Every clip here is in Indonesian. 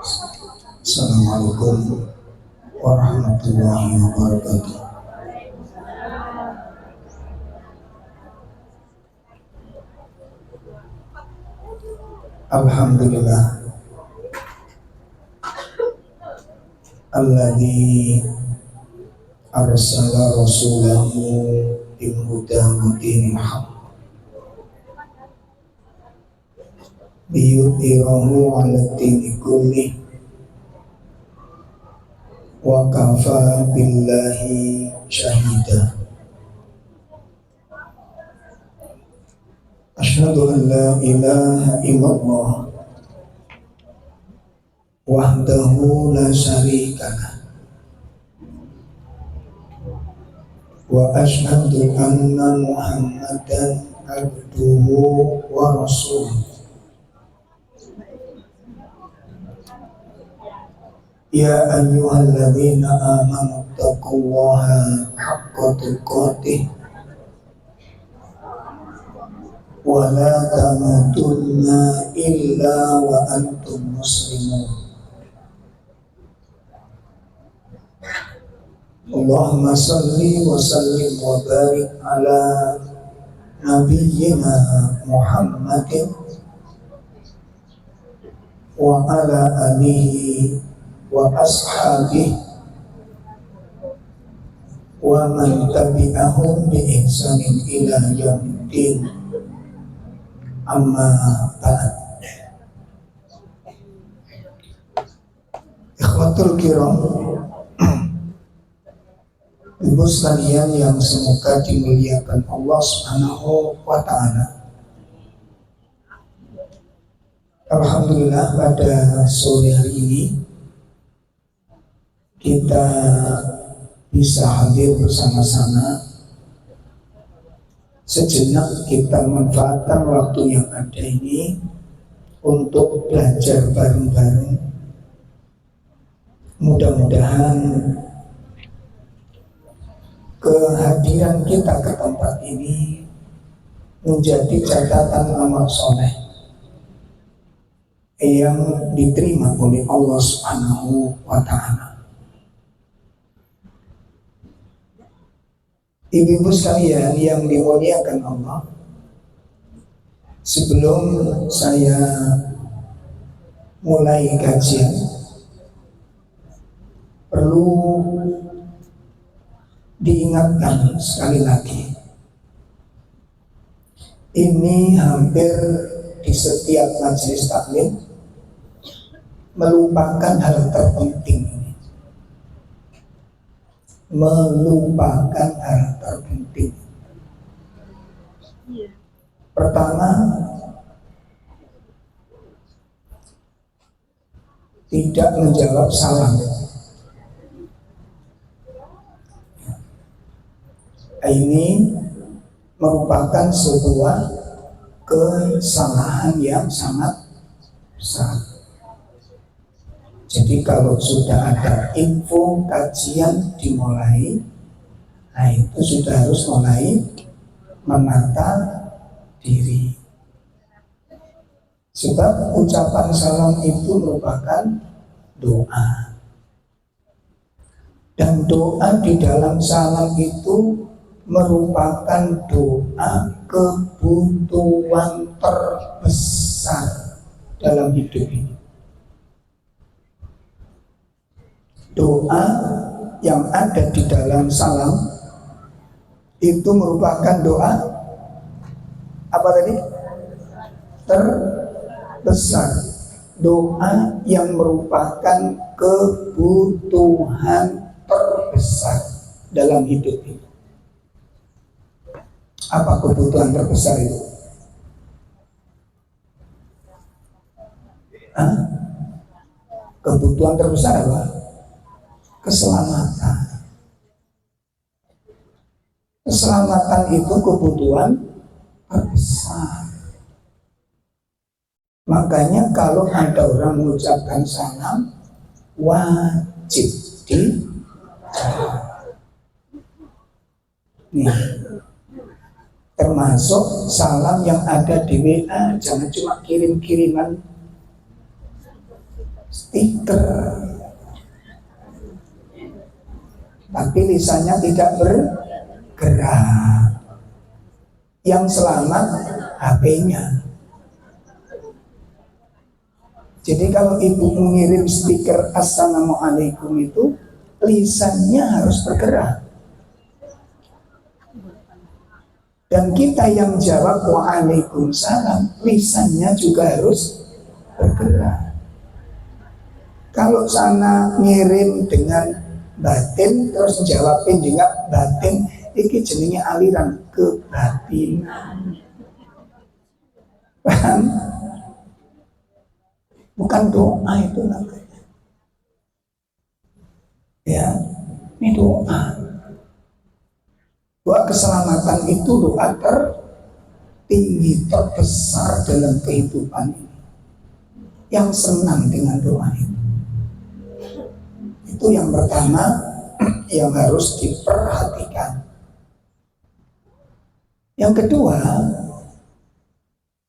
Assalamualaikum warahmatullahi wabarakatuh. Alhamdulillah alladzi arsala rasulahu bil huda wa dinil haq liyudhhirahu 'ala dini kullih wa kafa billahi syahida. Asyhadu an la ilaha illallah wahdahu la syarikalah wa asyhadu anna Muhammadan abduhu wa rasuluh. Ya ayyuhalladzina amanu taqullaha haqqa tuqatih wa la tamutunna illa wa antum muslimun. Allahumma salli wa sallim wa barik ala nabiyyina Muhammadin wa ala alihi wa ashabihi wa man tabi'ahum bi ihsanin ila yaumiddin. Amma ba'd. Ikhwatul kiram, ibu sekalian yang semoga dimuliakan Allah Subhanahu wa ta'ala. Alhamdulillah pada sore hari ini kita bisa hadir bersama-sama. Sejenak kita manfaatkan waktu yang ada ini untuk belajar bareng-bareng. Mudah-mudahan kehadiran kita ke tempat ini menjadi catatan amal soleh yang diterima oleh Allah Subhanahu wa ta'ala. Ibu-ibu sekalian yang dimuliakan Allah, sebelum saya mulai kajian, perlu diingatkan sekali lagi. Ini hampir di setiap majelis taklim melupakan hal terpenting. Melupakan hal terpenting. Pertama, tidak menjawab salam. Ini merupakan sebuah kesalahan yang sangat besar. Jadi kalau sudah ada info kajian dimulai, nah itu sudah harus mulai menata diri. Sebab ucapan salam itu merupakan doa. Dan doa di dalam salam itu merupakan doa kebutuhan terbesar dalam hidup ini. Doa yang ada di dalam salam itu merupakan doa apa tadi? Terbesar. Doa yang merupakan kebutuhan terbesar dalam hidup ini. Apa kebutuhan terbesar itu? Kebutuhan terbesar apa? Keselamatan. Keselamatan itu kebutuhan terbesar. Makanya kalau ada orang mengucapkan salam, wajib dijawab. Nih, termasuk salam yang ada di WA, jangan cuma kirim-kiriman stiker, tapi lisannya tidak bergerak. Yang selamat HP-nya. Jadi kalau ibu mengirim stiker Assalamualaikum itu lisannya harus bergerak. Dan kita yang jawab Waalaikumsalam, lisannya juga harus bergerak. Kalau sana ngirim dengan batin terus jawabin juga batin, ini jenenge aliran kebatinan. Paham? Bukan doa itu namanya. Ya, ini doa. Doa keselamatan itu doa tertinggi, terbesar dalam kehidupan ini. Yang senang dengan doa itu. Itu yang pertama yang harus diperhatikan. Yang kedua,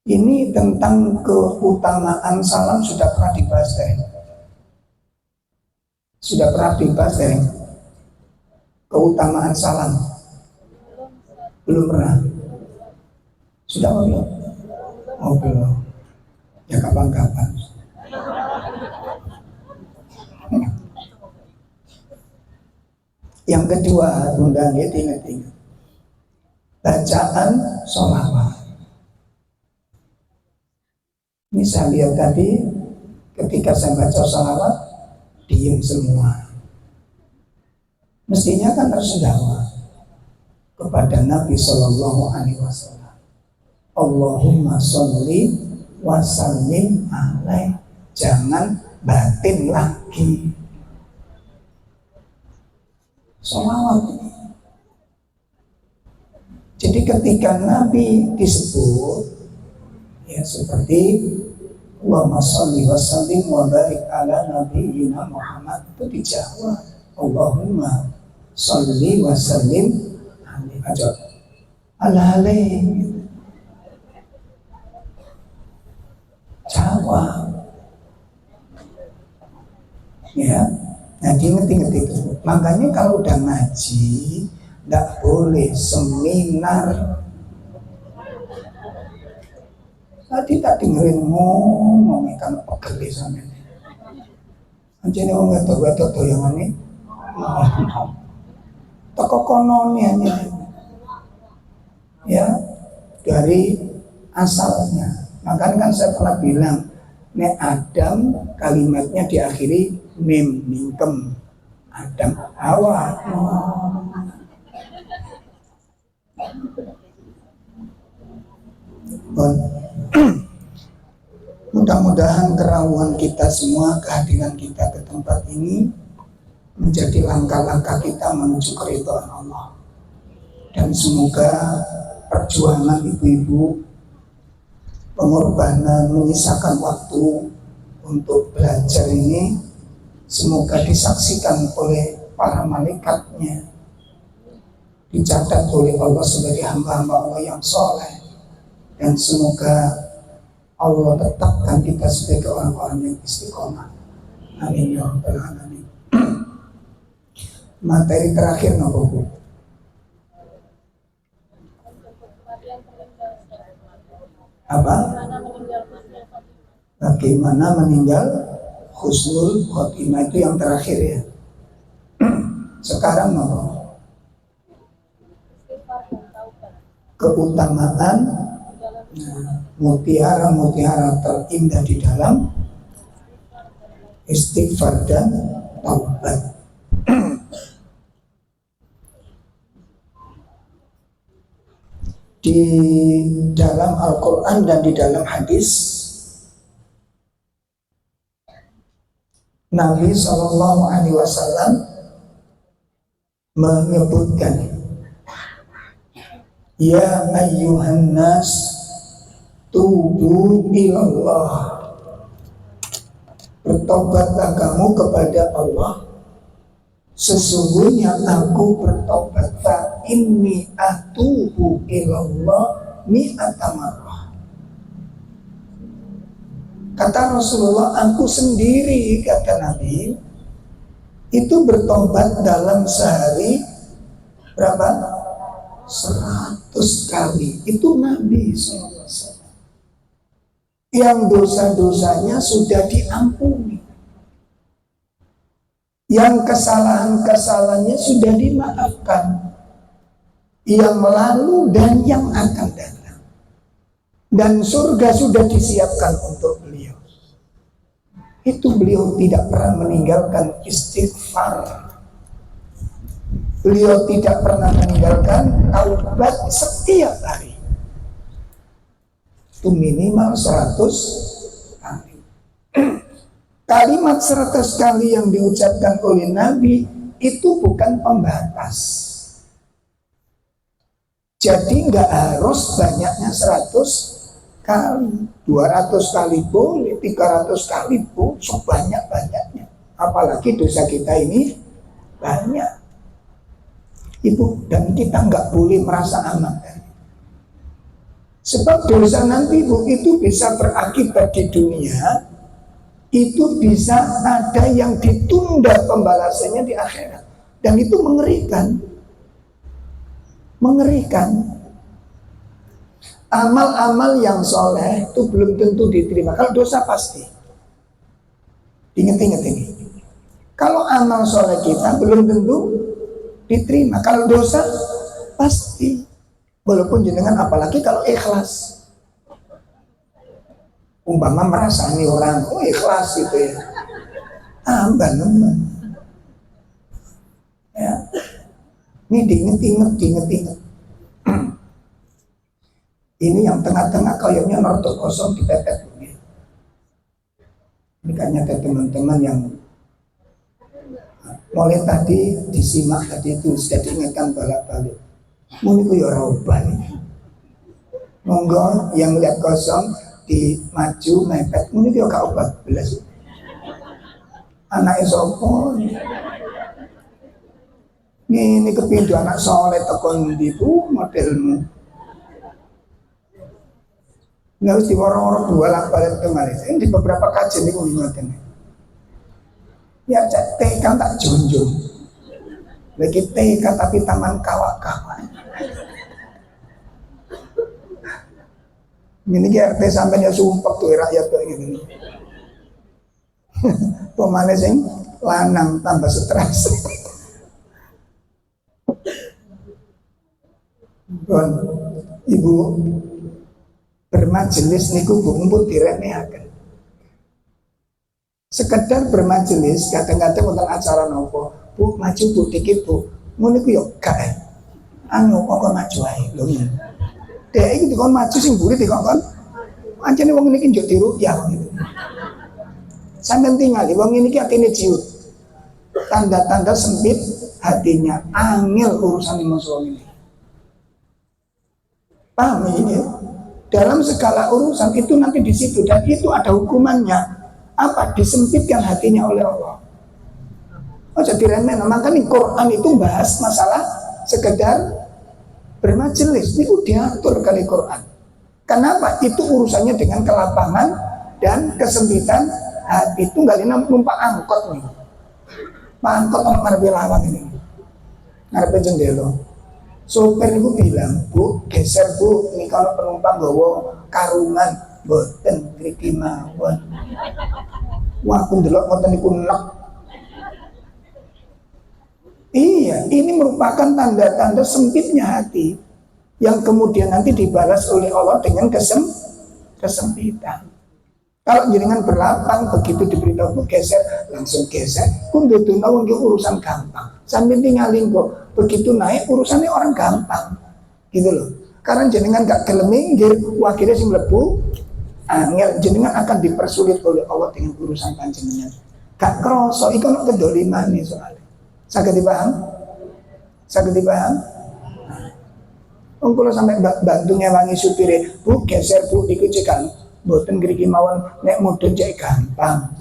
ini tentang keutamaan salam sudah pernah dibahas dari. Sudah pernah dibahas dari keutamaan salam. Belum pernah. Sudah belum? Oh belum. Ya kapan-kapan. Yang kedua, Bunda ingat-ingat. Bacaan sholawat. Ini saya lihat tadi ketika saya baca sholawat, diam semua. Mestinya kan harus jawab kepada Nabi Sallallahu Alaihi Wasallam. Allahumma sholli wa sallim alaih. Jangan batin lagi. Sholawat. Jadi ketika Nabi disebut, ya seperti Allahumma sholli wa sallim wa barik ala nabiyyina Muhammad, itu dijawab Allahumma sholli wa sallim alaihi. Jawab. Ya, nah diingat-ingat itu. Makanya kalau udah ngaji, tidak boleh seminar. Tadi tak dengerin ngomong kan pegel sama ini. Anjene wong wedok-wedok doyongane. Toko konone hanya. Ya, dari asalnya. Makanya kan saya pernah bilang, nek Adam kalimatnya diakhiri mim, mingkem. Adam, Hawa. Mudah-mudahan kerawan kita semua, kehadiran kita ke tempat ini menjadi langkah-langkah kita menuju keridhaan Allah. Dan semoga perjuangan ibu-ibu, pengorbanan, menyisakan waktu untuk belajar ini, semoga disaksikan oleh para malaikatnya, dicatat oleh Allah sebagai hamba-hamba Allah yang soleh, dan semoga Allah tetapkan kita sebagai orang-orang yang istiqomah. Amin ya rabbal alamin. Materi terakhir nopo Bu? Apa? Bagaimana meninggal husnul khotimah, itu yang terakhir ya. Sekarang nopo? Keutamaan mutiara-mutiara terindah di dalam istighfar dan taubat. Di dalam Al-Quran dan di dalam hadis, Nabi SAW menyebutkan, ya ayyuhan nas tubu ilallah, bertobatlah kamu kepada Allah, sesungguhnya aku bertobat, fa inni atubu ilallah mi'ata marrah. Kata Rasulullah, aku sendiri, kata Nabi, itu bertobat dalam sehari berapa? 100 kali. Itu Nabi SAW yang dosa-dosanya sudah diampuni, yang kesalahan-kesalahannya sudah dimaafkan, yang lalu dan yang akan datang, dan surga sudah disiapkan untuk beliau. Itu beliau tidak pernah meninggalkan istighfar, beliau tidak pernah meninggalkan taubat setiap hari. Itu minimal 100 kali. Kalimat 100 kali yang diucapkan oleh Nabi itu bukan pembatas. Jadi nggak harus banyaknya 100 kali, 200 kali boleh, 300 kali pun sebanyak-banyaknya. Apalagi dosa kita ini banyak. Ibu, dan kita nggak boleh merasa aman. Sebab dosa nanti Bu itu bisa berakibat di dunia, itu bisa ada yang ditunda pembalasannya di akhirat, dan itu mengerikan. Mengerikan. Amal-amal yang soleh itu belum tentu diterima. Kalau dosa pasti. Ingat-ingat ini. Kalau amal soleh kita belum tentu diterima. Kalau dosa pasti. Walaupun jenengan, apalagi kalau ikhlas. Umpama merasani orang, oh ikhlas gitu ya. Benar. Ya. Ini diinget. Ini yang tengah-tengah kayaknya norto kosong dipepet. Ini kayaknya ada teman-teman yang mulai tadi disimak tadi itu sudah diingatkan balik-balik. Mungkin itu ya robah ini. Monggo yang lihat kosong di maju mepet. Mungkin itu ya kau 14. Anak sopo. Ini kepindu anak soleh tekon di bu modelmu. Nggak harus diworong-worong bolak-balik kemarin. Ini di beberapa kajian itu ingatkan. Ya TK tak junjung. Lagi TK tapi taman kawan-kawan. Ini RT sampai ya sumpah tuh rakyat kayak gini. Pemane sing lanang tambah stres. Bon, Ibu bermajelis niku Bu mumpun diremehaken. Sekedar bermajelis kadang-kadang untuk acara nopo, Bu maju Bu dikit Bu. Ngono iku yo gak. Anu kok maju ae lho. Dek iki dikon maju sing mburi dikon. Ancene wong niki njuk dirukyah gitu. Sampeyan tinggal wong niki atine ciut. Tanda-tanda sempit hatinya, angel urusan masalah ini. Paham ini? Dalam segala urusan itu nanti di situ, dan itu ada hukumannya. Apa? Disempitkan hatinya oleh Allah. Oh jadi remeh. Makanya Quran itu bahas masalah sekedar bermajelis. Itu diatur kali Quran. Kenapa? Itu urusannya dengan kelapangan dan kesempitan hati. Itu nggak numpak angkot nih. Pak angkot ngarep lawan ini. Ngarep jendela. Sopir itu bilang, Bu, geser Bu, ini kalau penumpang gawa karungan, boten ngriki mawon. Wah, aku ndelok ngoten niku nek. Iya, ini merupakan tanda-tanda sempitnya hati yang kemudian nanti dibalas oleh Allah dengan kesempitan. Kalau jenengan berlapang begitu diberitahu geser, langsung geser. Pun dudu nawang urusan gampang. Sambil tinggalin kok, begitu naik urusannya orang gampang, gitu loh. Karena jenengan gak gelem minggir, akhirnya sing mlebu angel, jenengan akan dipersulit oleh Allah dengan urusan panjenengan. Gak kroso, iku ono kedoliman nih soalnya. Saged dipaham? Saged dipaham? Kula sampai bantu ngewangi supire, Bu geser Bu iku cekan, mboten ngriki mawon nek mudhun cek gampang.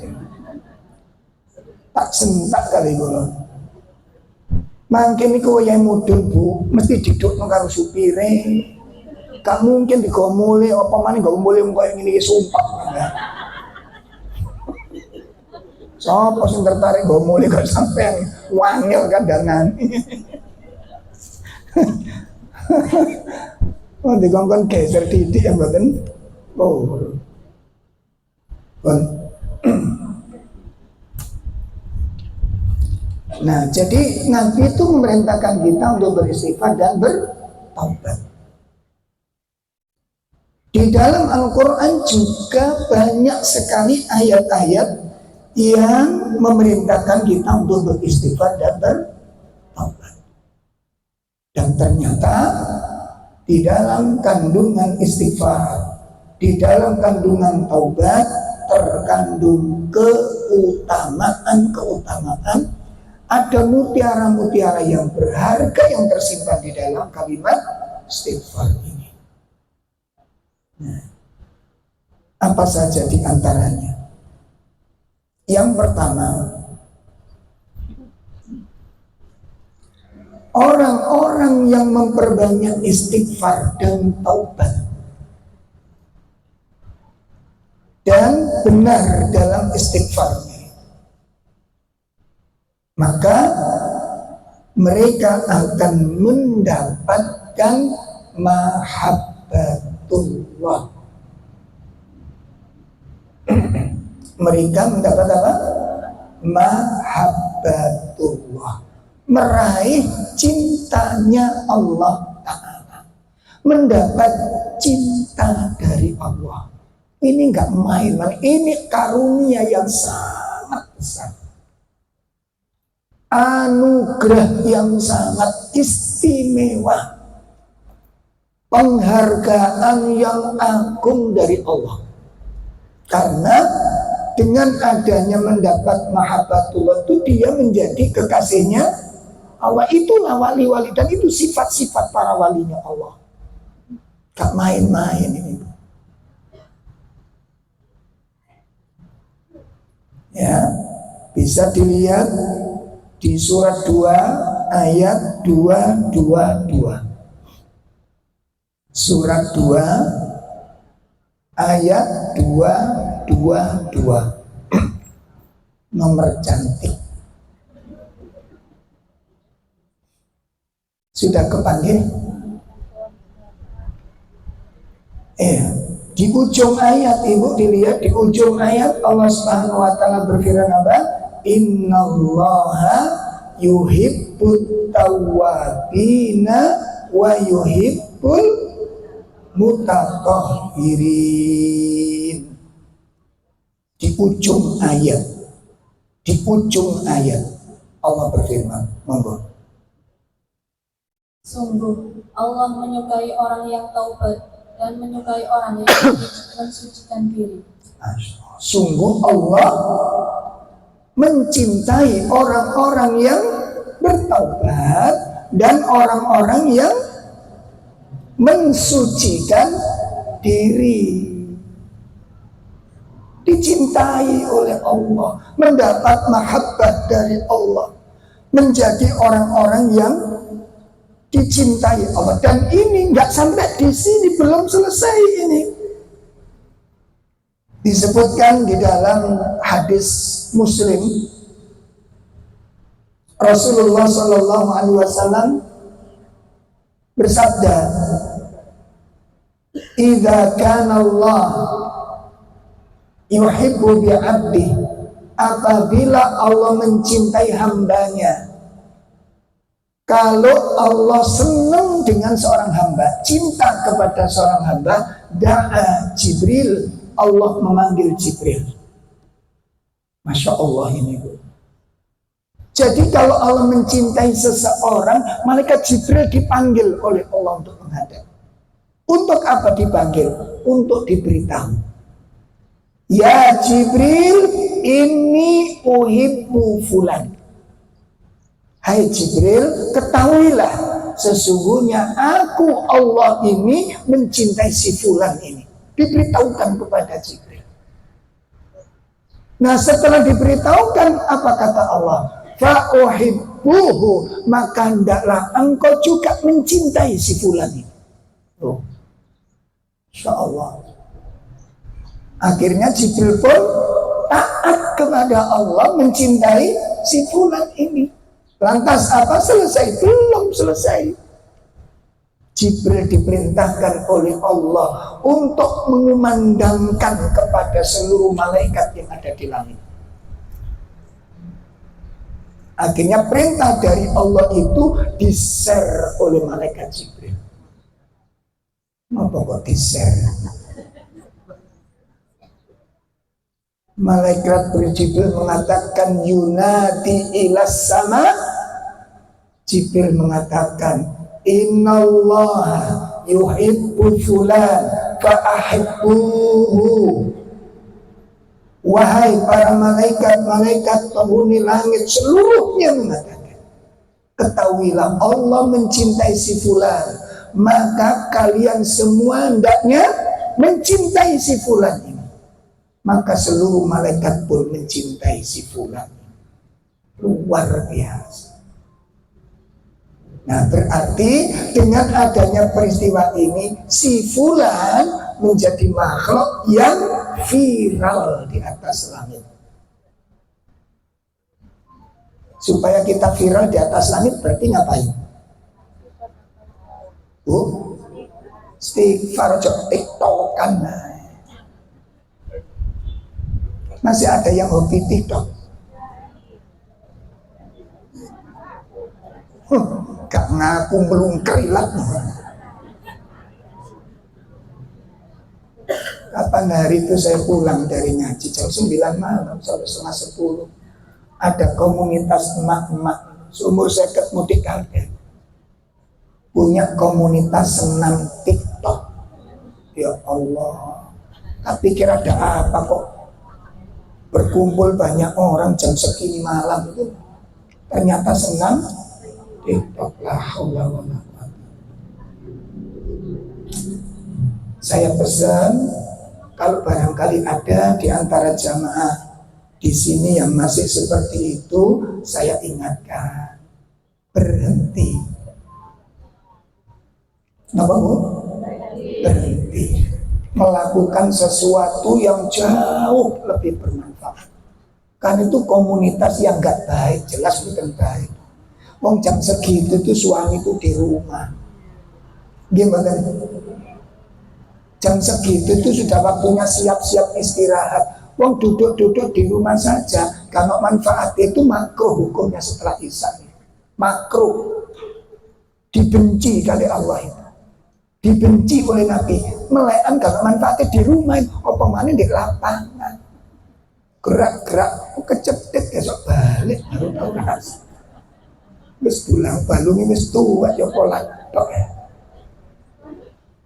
Tak sentak kali kula. Mangke niku wayahe mudhun Bu, mesti didukno karo supire. Gak mungkin digomole apa maneh gak boleh koyo ngene iki sumpah. Sopo sing tertarik mbok mulih kok sampean wangil kandangan. Oh, dikongkon geser titik ya mboten. Oh. Nah, jadi Nabi itu memerintahkan kita untuk beristighfar dan bertaubat. Di dalam Al-Quran juga banyak sekali ayat-ayat yang memerintahkan kita untuk beristighfar dan bertaubat. Dan ternyata di dalam kandungan istighfar, di dalam kandungan taubat terkandung keutamaan, ada mutiara-mutiara yang berharga yang tersimpan di dalam kalimat istighfar ini. Nah, apa saja di antaranya? Yang pertama, orang-orang yang memperbanyak istighfar dan taubat dan benar dalam istighfarnya, maka mereka akan mendapatkan mahabbatullah. Mereka mendapat apa? Mahabbatullah, meraih cintanya Allah Ta'ala, mendapat cinta dari Allah. Ini enggak main-main, ini karunia yang sangat besar, anugerah yang sangat istimewa, penghargaan yang agung dari Allah. Karena dengan adanya mendapat mahabbatullah itu dia menjadi kekasihnya Allah. Itulah wali-wali, dan itu sifat-sifat para walinya Allah. Gak main-main ini. Ya, bisa dilihat di surat 2 ayat 222. Surat 2 ayat 222. Nomor cantik. Sudah kepanggil? Di ujung ayat, ibu dilihat di ujung ayat Allah Subhanahu wa taala berfirman apa? Innallaha yuhibbut tawwabina wa yuhibbul mutatahhirin. Di ujung ayat Allah berfirman, monggo. Sungguh Allah menyukai orang yang taubat dan menyukai orang yang mensucikan diri. Sungguh Allah mencintai orang-orang yang bertaubat dan orang-orang yang mensucikan diri. Dicintai oleh Allah, mendapat mahabbat dari Allah, menjadi orang-orang yang dicintai Allah. Dan ini nggak sampai di sini, belum selesai ini. Disebutkan di dalam hadis Muslim, Rasulullah Shallallahu Alaihi Wasallam bersabda, "Idza kana Allah yuhibbu bi'abdi," apabila Allah mencintai hambanya. Kalau Allah senang dengan seorang hamba, cinta kepada seorang hamba, da'a Jibril, Allah memanggil Jibril. Masya Allah ini, Bu. Jadi kalau Allah mencintai seseorang, malaikat Jibril dipanggil oleh Allah untuk menghadap. Untuk apa dipanggil? Untuk diberitahu. Ya Jibril, ini uhibbu fulan. Hai Jibril, ketahuilah sesungguhnya aku Allah ini mencintai si fulan ini. Diberitahukan kepada Jibril. Nah, setelah diberitahukan, apa kata Allah? Fa uhibbuhu, maka hendaklah engkau juga mencintai si fulan ini. Oh, Insya Allah. Akhirnya Jibril pun taat kepada Allah, mencintai si fulan ini. Lantas apa? Selesai? Belum selesai. Jibril diperintahkan oleh Allah untuk mengumandangkan kepada seluruh malaikat yang ada di langit. Akhirnya perintah dari Allah itu di-share oleh malaikat Jibril. Apa kok di-share? Malaikat Jibril mengatakan yunadi ilas sama. Jibril mengatakan innallaha yuhibbu fulan fa'ahibbuhu. Wahai para malaikat-malaikat penghuni langit seluruhnya mengatakan, ketahuilah Allah mencintai si fulan, maka kalian semua hendaknya mencintai si fulan ini. Maka seluruh malaikat pun mencintai si fulan. Luar biasa. Nah, berarti dengan adanya peristiwa ini, si fulan menjadi makhluk yang viral di atas langit. Supaya kita viral di atas langit berarti ngapain? Istighfar, tiktokan. Masih ada yang hobi tiktok. Gak ngaku melungkrilat. Kapan hari itu saya pulang dari ngaji jam 9 malam sampai setengah 10. Ada komunitas emak-emak seumur saya mudik kaget, punya komunitas senam TikTok. Ya Allah, tapi kira ada apa kok berkumpul banyak orang jam segini malam itu? Ternyata senam TikTok. La haula wala quwwata. Saya pesan, kalau barangkali ada di antara jamaah di sini yang masih seperti itu, saya ingatkan, berhenti. Kenapa Bu? Berhenti. Melakukan sesuatu yang jauh lebih bermanfaat. Kan itu komunitas yang gak baik, jelas bukan baik. Wong jam segitu tuh suami itu di rumah. Gimana? Jam segitu tuh sudah waktunya siap-siap istirahat. Wong duduk-duduk di rumah saja. Kalau manfaat itu makruh hukumnya setelah isya. Makruh. Dibenci kali Allah itu. Dibenci oleh Nabi. Melekan kalau manfaatnya di rumah. Apa mana di lapangan. Gerak-gerak. Kecepetek besok balik. Baru tahu rasa. Wis pulang balungi wis tua ya pola tok ya.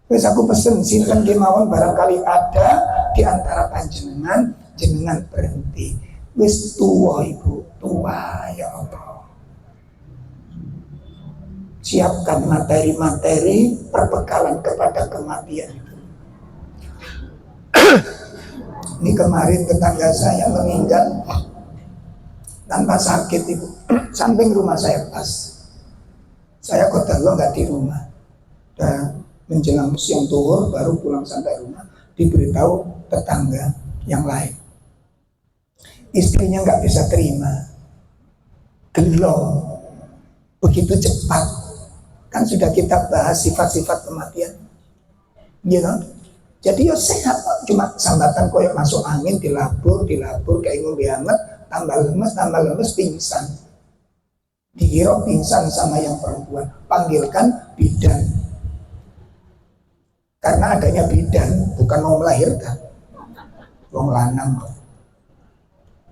Wis aku pesen sinten kemawon barangkali ada di antara panjenengan, jenengan berhenti. Wis tua ibu, tua ya Allah. Siapkan materi-materi perbekalan kepada kematian itu. Ini kemarin tetangga saya meninggal tanpa sakit ibu, samping rumah saya pas. Saya kodarlo nggak di rumah. Dan menjelang siang zuhur baru pulang sampai rumah, diberitahu tetangga yang lain. Istrinya nggak bisa terima, gelo, begitu cepat. Kan sudah kita bahas sifat-sifat kematian, you know? Jadi ya sehat, cuma sambatan koyok masuk angin, dilabur kayak ngombe hangat. Tambah lemes, pingsan. Dikira pingsan sama yang perempuan. Panggilkan bidan. Karena adanya bidan, bukan mau melahirkan. Wong lanang.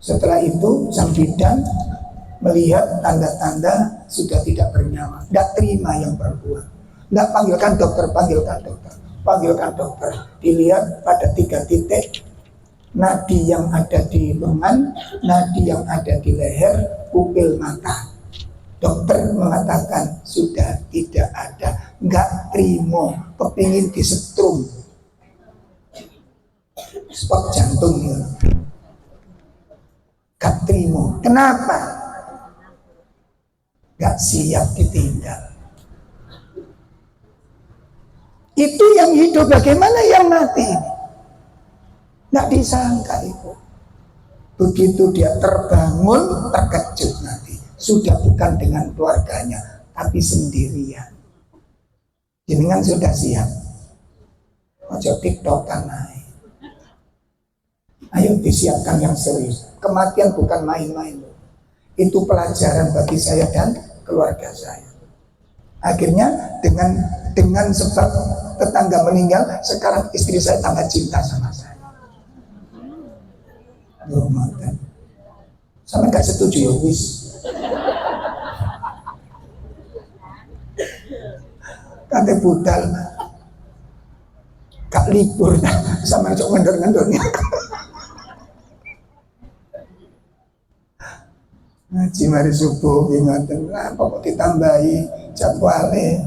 Setelah itu, sang bidan melihat tanda-tanda sudah tidak bernyawa. Tidak terima yang perempuan. Tidak panggilkan dokter. Panggilkan dokter. Dilihat pada 3 titik. Nadi yang ada di lengan, nadi yang ada di leher, pupil mata. Dokter mengatakan sudah tidak ada, nggak terima, kepingin disetrum, spot jantungnya, nggak terima. Kenapa? Nggak siap ditinggal. Itu yang hidup, bagaimana yang mati? Nggak disangka itu. Begitu dia terbangun, terkejut nanti. Sudah bukan dengan keluarganya, tapi sendirian. Jenengan sudah siap? Ojo tiktokan naik. Ayo disiapkan yang serius. Kematian bukan main-main. Itu pelajaran bagi saya dan keluarga saya. Akhirnya dengan sebab tetangga meninggal, sekarang istri saya tambah cinta sama saya. Sama nggak setuju ya wis. Kate budal kak libur sama cok ngendor-ngendornya. Ngaji mari subuh ingaten lah kok ditambahi jadwale.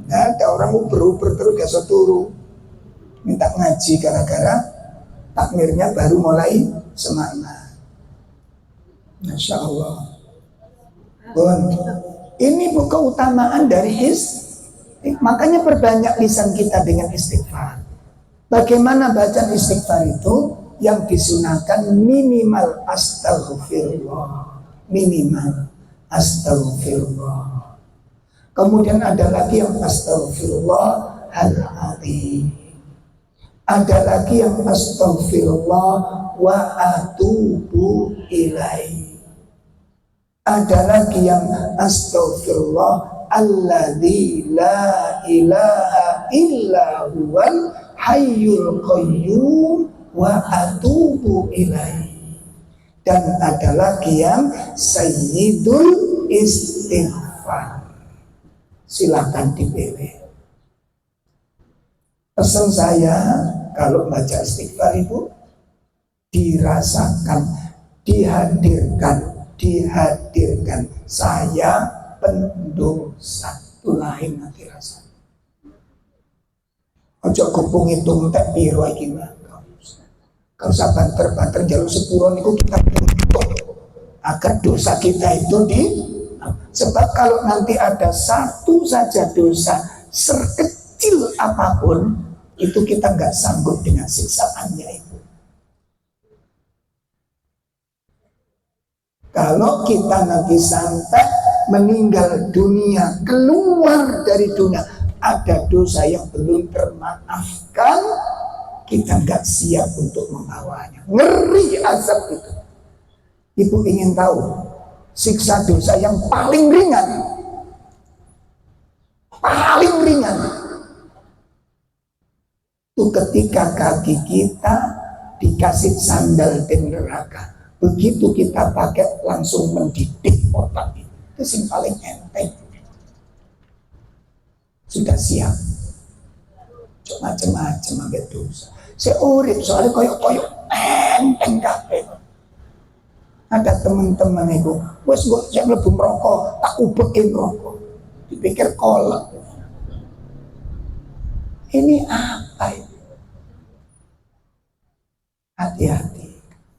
Ada orang uber-uber terus gak turu. Minta ngaji gara-gara takmirnya baru mulai semangat. Masya Allah. Bon, ini keutamaan dari makanya perbanyak lisan kita dengan istighfar. Bagaimana bacaan istighfar itu? Yang disunahkan minimal astaghfirullah. Minimal astaghfirullah. Kemudian ada lagi yang astaghfirullahaladzim. Ada lagi yang astaghfirullah wa atubu ilaih. Ada lagi yang astaghfirullah alladzi la ilaha illa huwal hayyul qayyum wa atubu ilaih. Dan ada lagi yang sayyidul istighfar. Silakan dipilih. Pesan saya kalau baca istighfar itu dirasakan, dihadirkan saya pendosa. Itu lain nanti rasanya. Ojo kumpung hitung tak piro iki mah. Kalau usah banter-banter jalur sepuro niku kita tuntut agar dosa kita itu sebab kalau nanti ada satu saja dosa sekecil apapun itu kita nggak sanggup dengan siksaannya itu. Kalau kita nanti sampai meninggal dunia, keluar dari dunia, ada dosa yang belum termaafkan, kita nggak siap untuk membawanya. Ngeri azab itu. Ibu ingin tahu siksa dosa yang paling ringan, itu ketika kaki kita dikasih sandal di neraka. Begitu kita pakai langsung mendidik otak itu. Itu yang paling enteng. Sudah siap. Macam-macam ambek dosa. Saya urip soalnya koyok-koyok enteng kabeh. Ada teman-teman itu, wes gue saya mlebu merokok, tak ubekin rokok. Dipikir kolak. Ini apa itu? Hati-hati.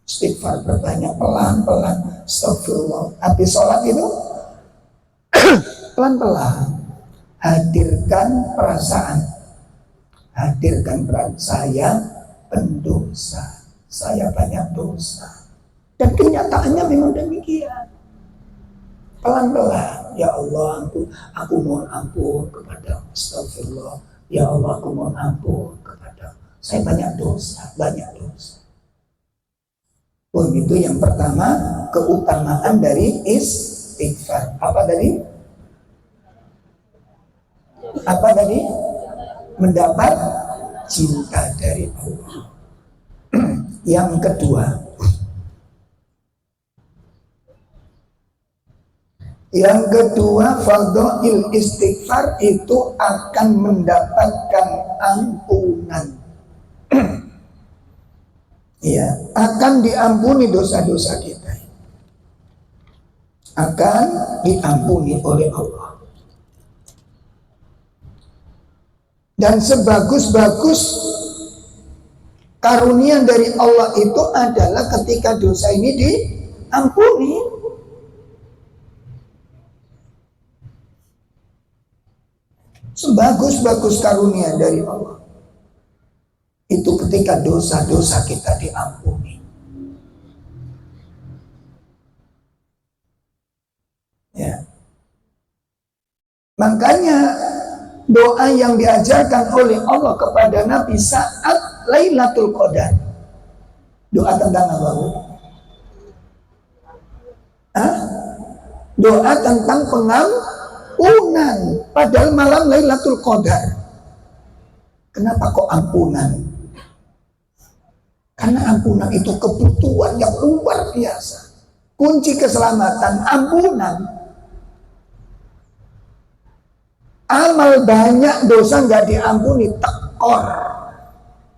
Istighfar berbanyak pelan-pelan. Astagfirullah. Habis sholat itu pelan-pelan. Hadirkan perasaan. Saya pendosa. Saya banyak dosa. Dan kenyataannya memang demikian. Pelan-pelan. Ya Allah, aku mohon ampun kepada astagfirullah. Ya Allah, aku mohon ampun kepada saya banyak dosa. Oh, itu yang pertama, keutamaan dari istighfar. Apa tadi? Mendapat cinta dari Allah. Yang kedua, fadhail istighfar itu akan mendapatkan ampunan. Ya, akan diampuni dosa-dosa kita. Akan diampuni oleh Allah. Dan sebagus-bagus karunia dari Allah itu adalah ketika dosa ini diampuni. Sebagus-bagus karunia dari Allah itu ketika dosa-dosa kita diampuni. Makanya doa yang diajarkan oleh Allah kepada Nabi saat Lailatul Qadar. Doa tentang apa, Bu? Doa tentang pengampunan padahal malam Lailatul Qadar. Kenapa kok ampunan? Karena ampunan itu kebutuhan yang luar biasa. Kunci keselamatan ampunan. Amal banyak, dosa nggak diampuni, tekor.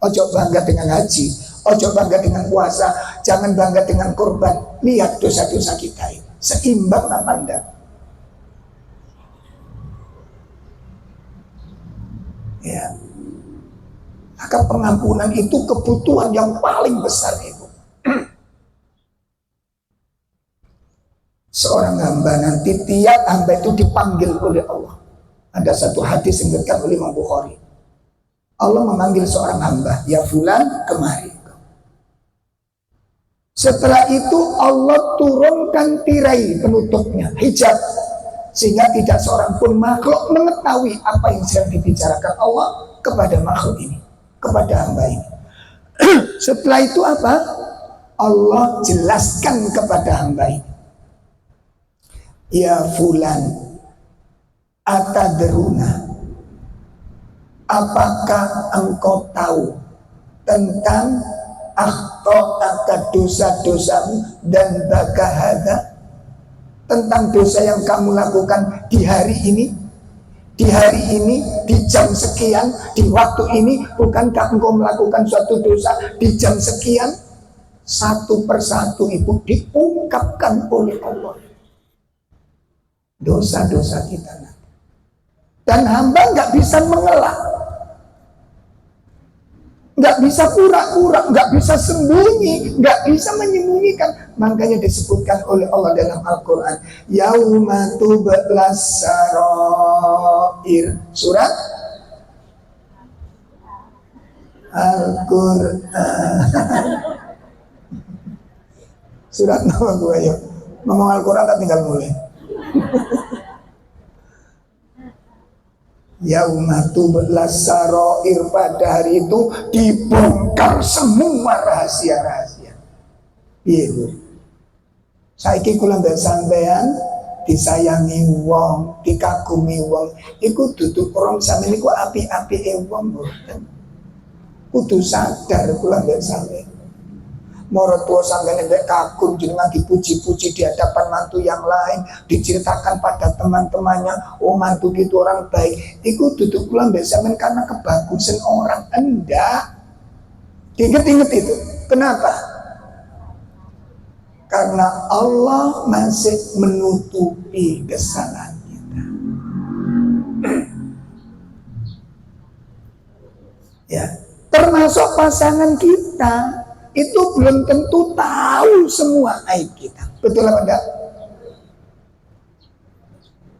Ojo bangga dengan haji, ojo bangga dengan puasa, jangan bangga dengan korban. Lihat dosa-dosa kita ini, seimbang apa enggak? Ya. Maka pengampunan itu kebutuhan yang paling besar itu. Seorang hamba nanti tiap hamba itu dipanggil oleh Allah. Ada satu hadis yang dikatakan oleh Imam Bukhari. Allah memanggil seorang hamba, ya fulan, kemari. Setelah itu Allah turunkan tirai penutupnya, hijab, sehingga tidak seorang pun makhluk mengetahui apa yang sedang dibicarakan Allah kepada makhluk ini, kepada hamba ini. Setelah itu apa? Allah jelaskan kepada hamba ini. Ya fulan, atadruna, apakah engkau tahu tentang akhta'aka, dosa-dosamu, dan bagahada, tentang dosa yang kamu lakukan di hari ini, di jam sekian, di waktu ini? Bukankah engkau melakukan suatu dosa di jam sekian? Satu persatu itu diungkapkan oleh Allah, dosa-dosa kita. Dan hamba nggak bisa mengelak, nggak bisa pura-pura, nggak bisa sembunyi, nggak bisa menyembunyikan. Makanya disebutkan oleh Allah dalam Al-Quran, yauma tublas sarair, surat Al-Quran. Surat nama gue ya, ngomong Al-Quran tak tinggal mulai. Yaumatublas sarair, pada hari itu dibongkar semua rahasia-rahasia. Iya, saiki kula mbek sampean disayangi wong, dikagumi wong, iku dudu orang sampeyan iku api-apike wong mboten. Kudu sadar kula mbek sampean. Moro tua sampeyan ndek kagum jenengan dipuji-puji di hadapan mantu yang lain, diceritakan pada teman-temannya, oh mantu gitu orang baik. Iku duduk kula mbek sampeyan karena kebagusan orang, enggak. Ingat-ingat itu. Kenapa? Karena Allah masih menutupi kesalahan kita. Ya, termasuk pasangan kita. Itu belum tentu tahu semua aib kita. Betul apa enggak?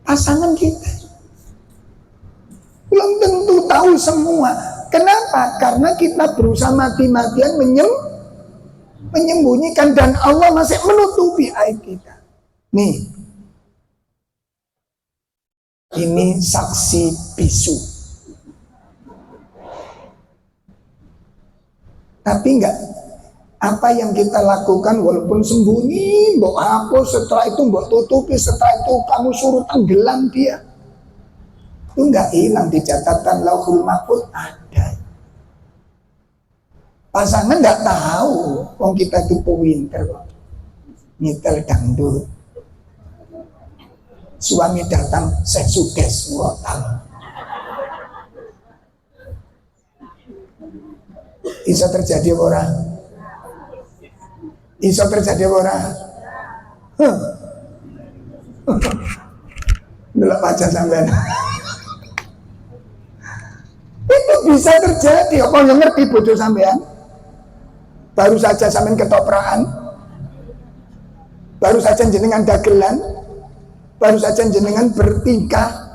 Pasangan kita belum tentu tahu semua. Kenapa? Karena kita berusaha mati-matian menyembunyikan, dan Allah masih menutupi aib kita. Nih, ini saksi bisu. Tapi enggak, apa yang kita lakukan walaupun sembunyi, mbok hapus, setelah itu mbok tutupi, setelah itu kamu suruh tenggelam dia, itu nggak hilang di catatan Lauhul Mahfuz ada. Pasangan nggak tahu, wong kita itu pinter kok, nyetel dangdut. Suami datang, saya sudes murotal. Bisa terjadi orang. Iso terjadi orang. Delok pacar sampean. Itu bisa terjadi. Apa yang ngerti bodoh sampean? Baru saja sampean ketoprakan, baru saja jenengan dagelan, baru saja jenengan bertingkah.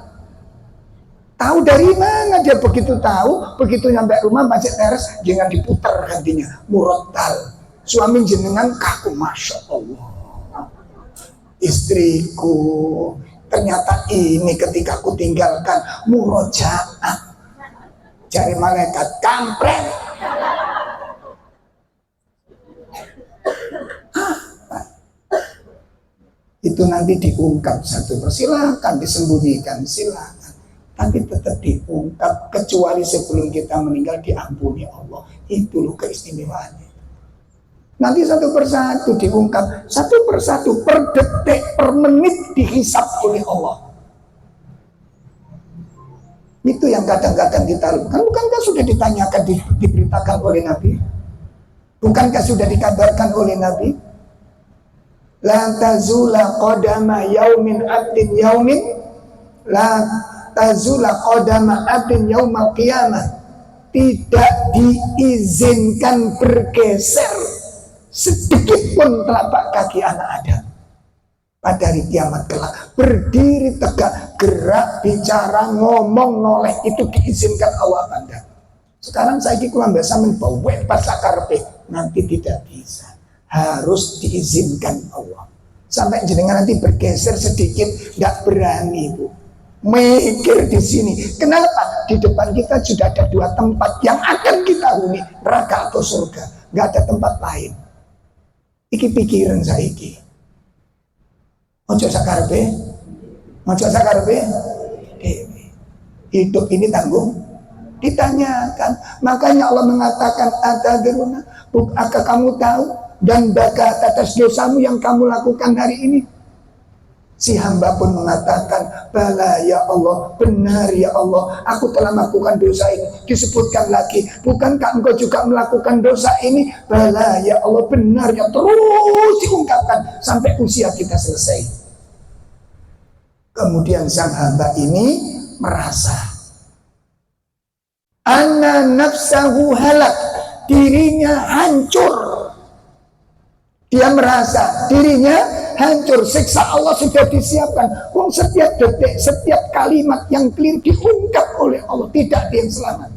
Tahu dari mana dia begitu tahu? Begitu nyampe rumah masih teres, jangan diputar gantinya, murotal. Suami jenengan kaku, masya Allah. Istriku, Ternyata ini ketika aku tinggalkan murojaah. Jari malaikat, kampret. Itu nanti diungkap satu silakan disembunyikan, silakan, tapi tetap diungkap, kecuali sebelum kita meninggal diampuni Allah. Itu loh keistimewaannya. Nanti satu persatu diungkap, satu persatu, per detik, per menit dihisap oleh Allah. Itu yang kadang-kadang kita lakukan. Bukankah sudah ditanyakan, diberitakan oleh Nabi? Bukankah sudah dikabarkan oleh Nabi? La tazula qadama yaumin abdin yaumin, la tazula qadama abdin yaumal qiyamah. Tidak diizinkan bergeser sedikit pun telapak kaki anak Adam pada hari kiamat kelak. Berdiri tegak, gerak, bicara, ngomong, noleh, itu diizinkan Allah Banda. Sekarang saya kira biasa membawa pas sakarpe, nanti tidak bisa. Harus diizinkan Allah. Sampai jenengan nanti bergeser sedikit, nggak berani, Bu. Mikir di sini. Kenapa? Di depan kita sudah ada dua tempat yang akan kita huni, neraka atau surga. Nggak ada tempat lain. Iki pikiran saya iki. Ojo sakarpe, ojo sakarpe. Hidup ini tanggung ditanyakan. Makanya Allah mengatakan, atadruna, apakah kamu tahu dan baka atas dosamu yang kamu lakukan hari ini? Si hamba pun mengatakan, bala ya Allah, benar ya Allah, aku telah melakukan dosa ini. Disebutkan lagi, bukankah engkau juga melakukan dosa ini? Bala ya Allah, benar ya. Terus diungkapkan sampai usia kita selesai. Kemudian sang hamba ini merasa anna nafsahu halak, dirinya hancur. Dia merasa dirinya hancur, siksa Allah sudah disiapkan. Setiap detik, setiap kalimat yang clear diungkap oleh Allah, tidak ada yang selamat.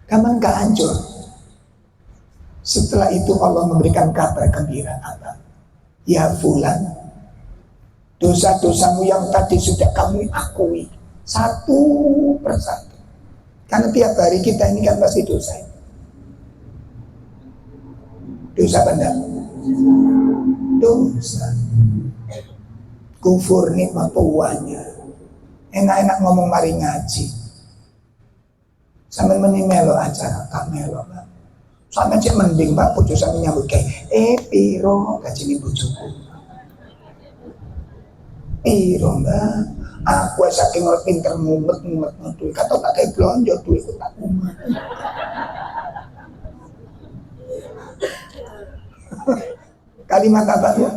Kamu gak hancur. Setelah itu Allah memberikan kabar gembira apa? Ya fulan, dosa-dosamu yang tadi sudah kamu akui satu persatu. Karena tiap hari kita ini kan pasti dosa. Dosa benda, dosa, kufur nikmat tuanya. Enak-enak ngomong mari ngaji, sambil menimelo acara kak melo, sampai cek mending pak pucuk sambil nyambut kayak piro gaji bujuku, piro mbak, aku saking pinter ngumet duit, kata tak kayak belanja duit tak ngumet. Kalimat apa ya?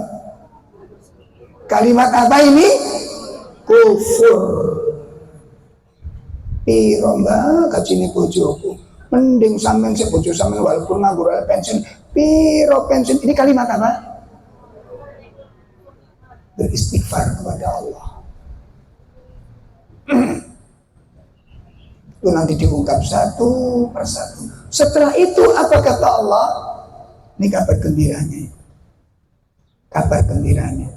Kalimat apa ini? Kufur. Piro mbak kajine bojoku, mending sampean sik bojo sampean walaupun nganggur pensiun. Piro pensiun? Ini kalimat apa? Beristighfar kepada Allah. Itu nanti diungkap satu persatu. Setelah itu apa kata Allah? Ini kabar gembiranya. Kabar gembiranya.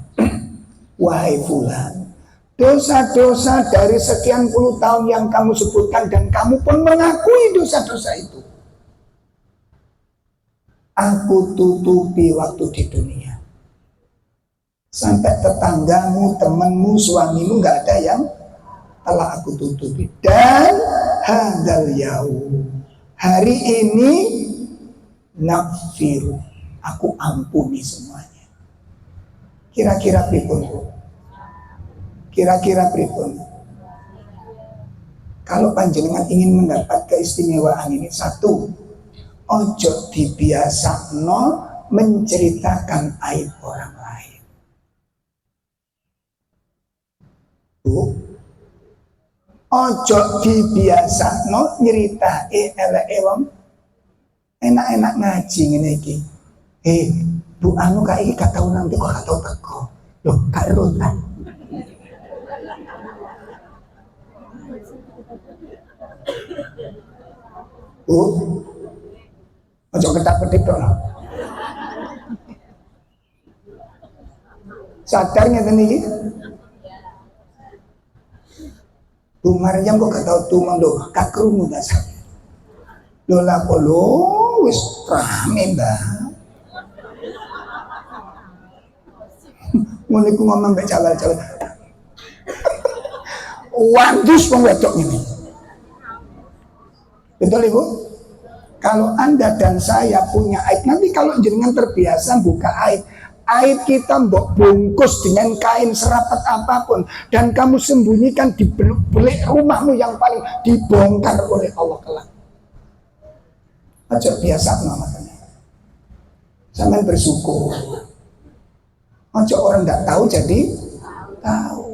Wahai fulan, dosa-dosa dari sekian puluh tahun yang kamu sebutkan dan kamu pun mengakui dosa-dosa itu, aku tutupi waktu di dunia. Sampai tetanggamu, temanmu, suamimu gak ada yang telah aku tutupi. Dan hadal yaum, hari ini naghfiru, aku ampuni semuanya. Kira-kira pripun? Kira-kira pripun? Kalau panjenengan ingin mendapat keistimewaan ini, satu, ojo dibiasakno menceritakan aib orang lain. Ojo dibiasakno nyeritai eleke wong. Enak-enak ngaji ngene iki. Bu anu kak iki gak tau nanti kok gak tau teko. Loh, gak erutan. Bu, ojo ketak-ketik tok. Sadar ngeten iki? Bu Maryam kok gak tau tumang lho, gak krungu ta sak. Lho lah kok lho wis rame Mbak. Ngono iku ngomong mbek cawal-cawal. Wandus wong wedok ini. Betul Ibu? Kalau Anda dan saya punya aib, nanti kalau jenengan terbiasa buka aib kita mbok bungkus dengan kain serapat apapun dan kamu sembunyikan di belik rumahmu yang paling dibongkar oleh Allah kelak. Aja biasa namanya. Sampai bersyukur. Aja orang tidak tahu jadi tahu.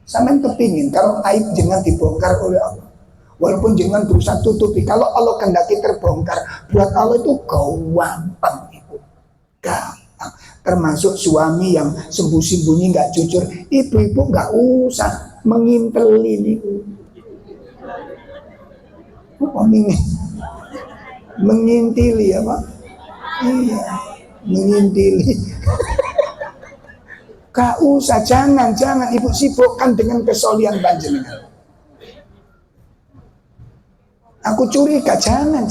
Sampai kepingin kalau aib jenengan dibongkar oleh Allah. Walaupun jenengan berusaha tutupi, kalau Allah kendaki terbongkar, buat Allah itu gampang Ibu. Gampang. Termasuk suami yang sembunyi-sembunyi nggak jujur, ibu-ibu nggak usah menginteli Ibu. Oh, ini mengintili apa? Iya, mengintili. Gak usah, jangan Ibu sibukkan dengan kesolian panjenengan. Aku curiga, jangan.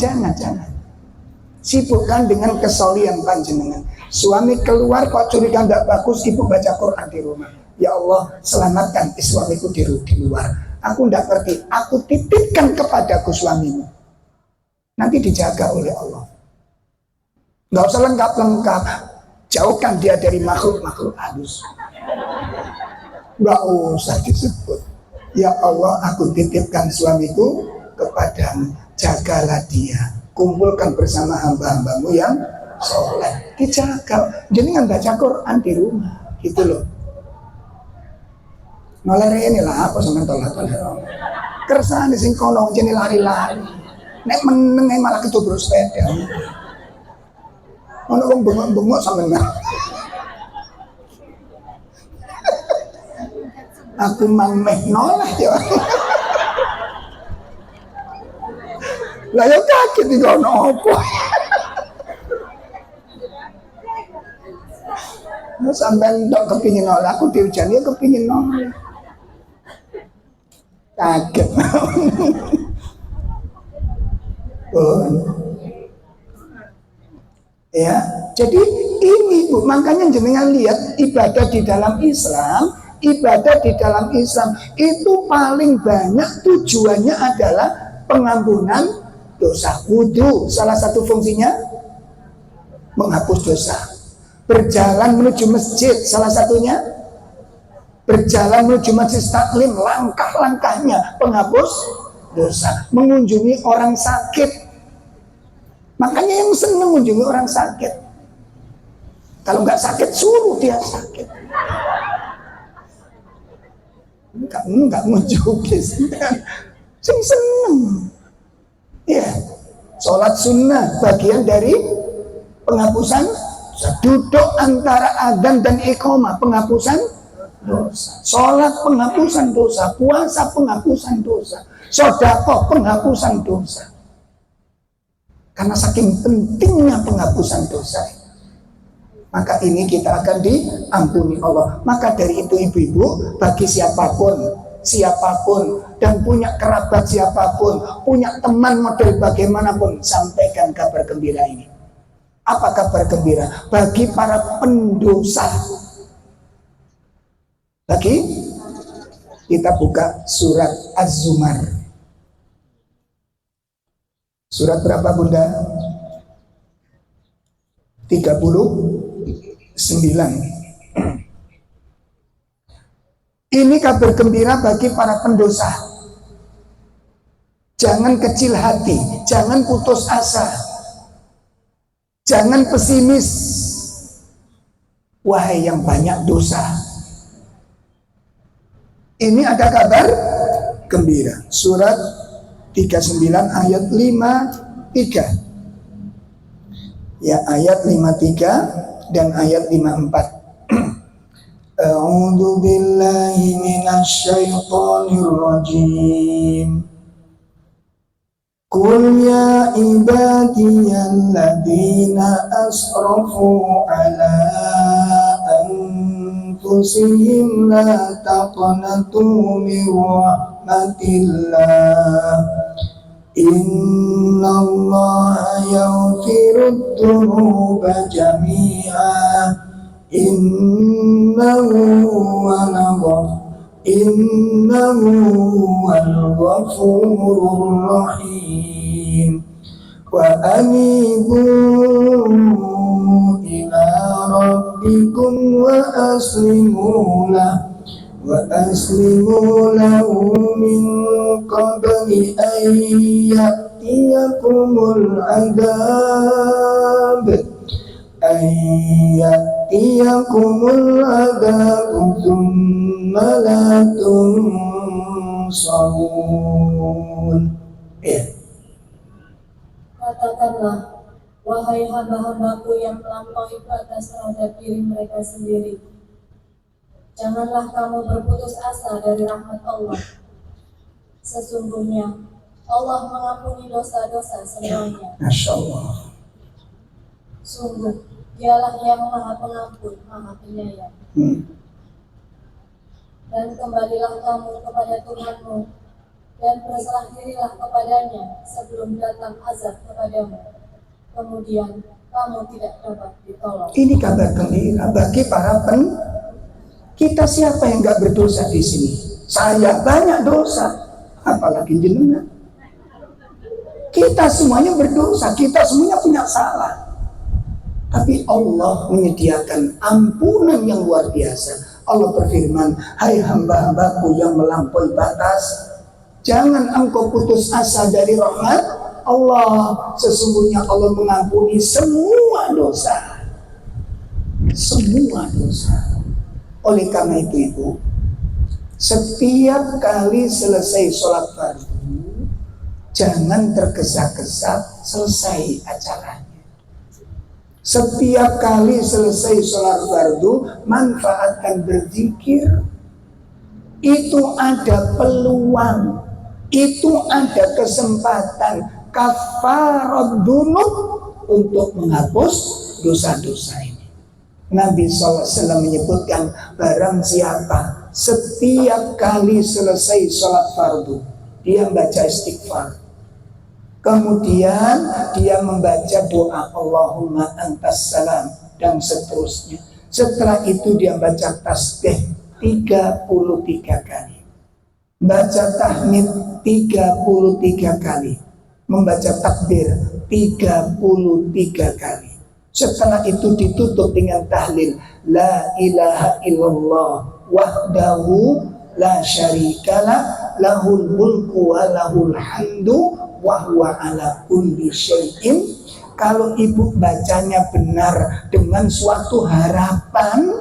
Sibukkan dengan kesolian panjenengan. Suami keluar kok curiga tidak bagus, Ibu baca Quran di rumah. Ya Allah, selamatkan suamiku di luar. Aku tidak ngerti, aku titipkan kepadaku suamimu. Nanti dijaga oleh Allah. Nggak usah lengkap. Jauhkan dia dari makhluk halus. Nggak usah disebut. Ya Allah, aku titipkan suamiku kepadamu, jagalah dia, kumpulkan bersama hamba-hambamu yang soleh, dijaga. Jangan baca Quran di rumah, gitu loh. Nolere ini lah apa sama tolak kersane sing kono jeneng lari-lari, nek meneng malah ketubur sepeda. Ono wong bengok-bengok sampean. Aku mang meh noleh ya. Lah ya kaget iki ono apa. Nah, sampean ndok kepingin noleh, aku diujan ya kepingin noleh. Kaget. Ya, jadi ini Bu, makanya jenengan lihat ibadah di dalam Islam itu paling banyak tujuannya adalah pengampunan dosa. Wudu salah satu fungsinya menghapus dosa. Berjalan menuju masjid salah satunya berjalan menuju masjid taklim, langkah-langkahnya penghapus dosa. Mengunjungi orang sakit, makanya yang senang mengunjungi orang sakit. Kalau nggak sakit suruh dia sakit. Nggak mengunjungi, seneng. Ya, sholat sunnah bagian dari penghapusan. Duduk antara adzan dan iqamah penghapusan dosa. Sholat penghapusan dosa, puasa penghapusan dosa, sedekah penghapusan dosa. Karena saking pentingnya penghapusan dosa, maka ini kita akan diampuni Allah. Maka dari itu ibu-ibu, bagi siapapun dan punya kerabat siapapun, punya teman model bagaimanapun, sampaikan kabar gembira ini. Apa kabar gembira? Bagi para pendosa. Kita buka surat Az-Zumar. Surat berapa Bunda? 39. Ini kabar gembira bagi para pendosa. Jangan kecil hati, jangan putus asa, jangan pesimis. Wahai yang banyak dosa, ini ada kabar gembira. Surat 39 ayat 53. Ya, ayat 53 dan ayat 54. A'udzu billahi minasyaitonir rajim. Qul ya ibadiyalladzina asrafu ala anfusihim أنفسهم لا تقنطوا من رحمة الله إن الله يغفر الذنوب جميعا إنه هو الغفور الرحيم وأنيبوا إلى ربكم وأسلموا له من قبل أن يأتيكم العذاب ثم لا تنصرون. Katakanlah, wahai hamba-hambaku yang melampaui batas terhadap diri mereka sendiri, janganlah kamu berputus asa dari rahmat Allah. Sesungguhnya Allah mengampuni dosa-dosa semuanya. Masya Allah. Sungguh, Dialah yang Maha Pengampun, Maha Penyayang. Dan kembalilah kamu kepada Tuhanmu dan berserah dirilah kepadanya sebelum datang azab kepadamu. Kemudian kamu tidak dapat ditolong. Ini kabar gembira bagi para kita. Siapa yang nggak berdosa di sini? Saya banyak dosa, apalagi jenengan. Kita semuanya berdosa, kita semuanya punya salah. Tapi Allah menyediakan ampunan yang luar biasa. Allah berfirman, hai hamba-hambaku yang melampaui batas, jangan engkau putus asa dari rahmat Allah. Sesungguhnya Allah mengampuni semua dosa. Semua dosa. Oleh karena itu Ibu, setiap kali selesai sholat fardu, jangan tergesa-gesa selesai acaranya. Setiap kali selesai sholat fardu, manfaatkan berzikir. Itu ada peluang, itu ada kesempatan kafarat dzunub untuk menghapus dosa-dosa ini. Nabi SAW menyebutkan, barang siapa setiap kali selesai sholat fardu dia membaca istighfar, kemudian dia membaca doa Allahumma antas salam dan seterusnya. Setelah itu dia baca tasbih 33 kali, baca tahmid 33 kali, membaca takbir 33 kali. Setelah itu ditutup dengan tahlil la ilaha illallah wahdahu la syarikalah lahul mulku wa lahul hamdu wa huwa ala kulli syai'in. Kalau ibu bacanya benar dengan suatu harapan,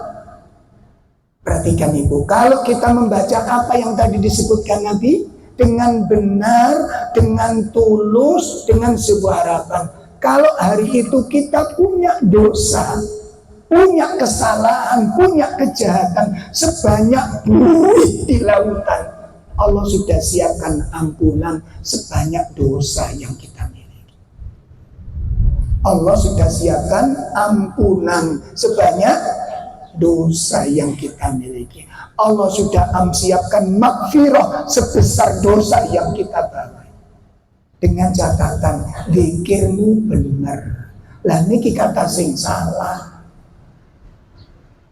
perhatikan ibu, kalau kita membaca apa yang tadi disebutkan Nabi dengan benar, dengan tulus, dengan sebuah harapan, kalau hari itu kita punya dosa, punya kesalahan, punya kejahatan sebanyak buih di lautan, Allah sudah siapkan ampunan sebanyak dosa yang kita miliki. Allah sudah siapkan ampunan sebanyak dosa yang kita miliki. Allah sudah siapkan maghfirah sebesar dosa yang kita bawa. Dengan catatan zikirmu benar. Lah niki kata sing salah.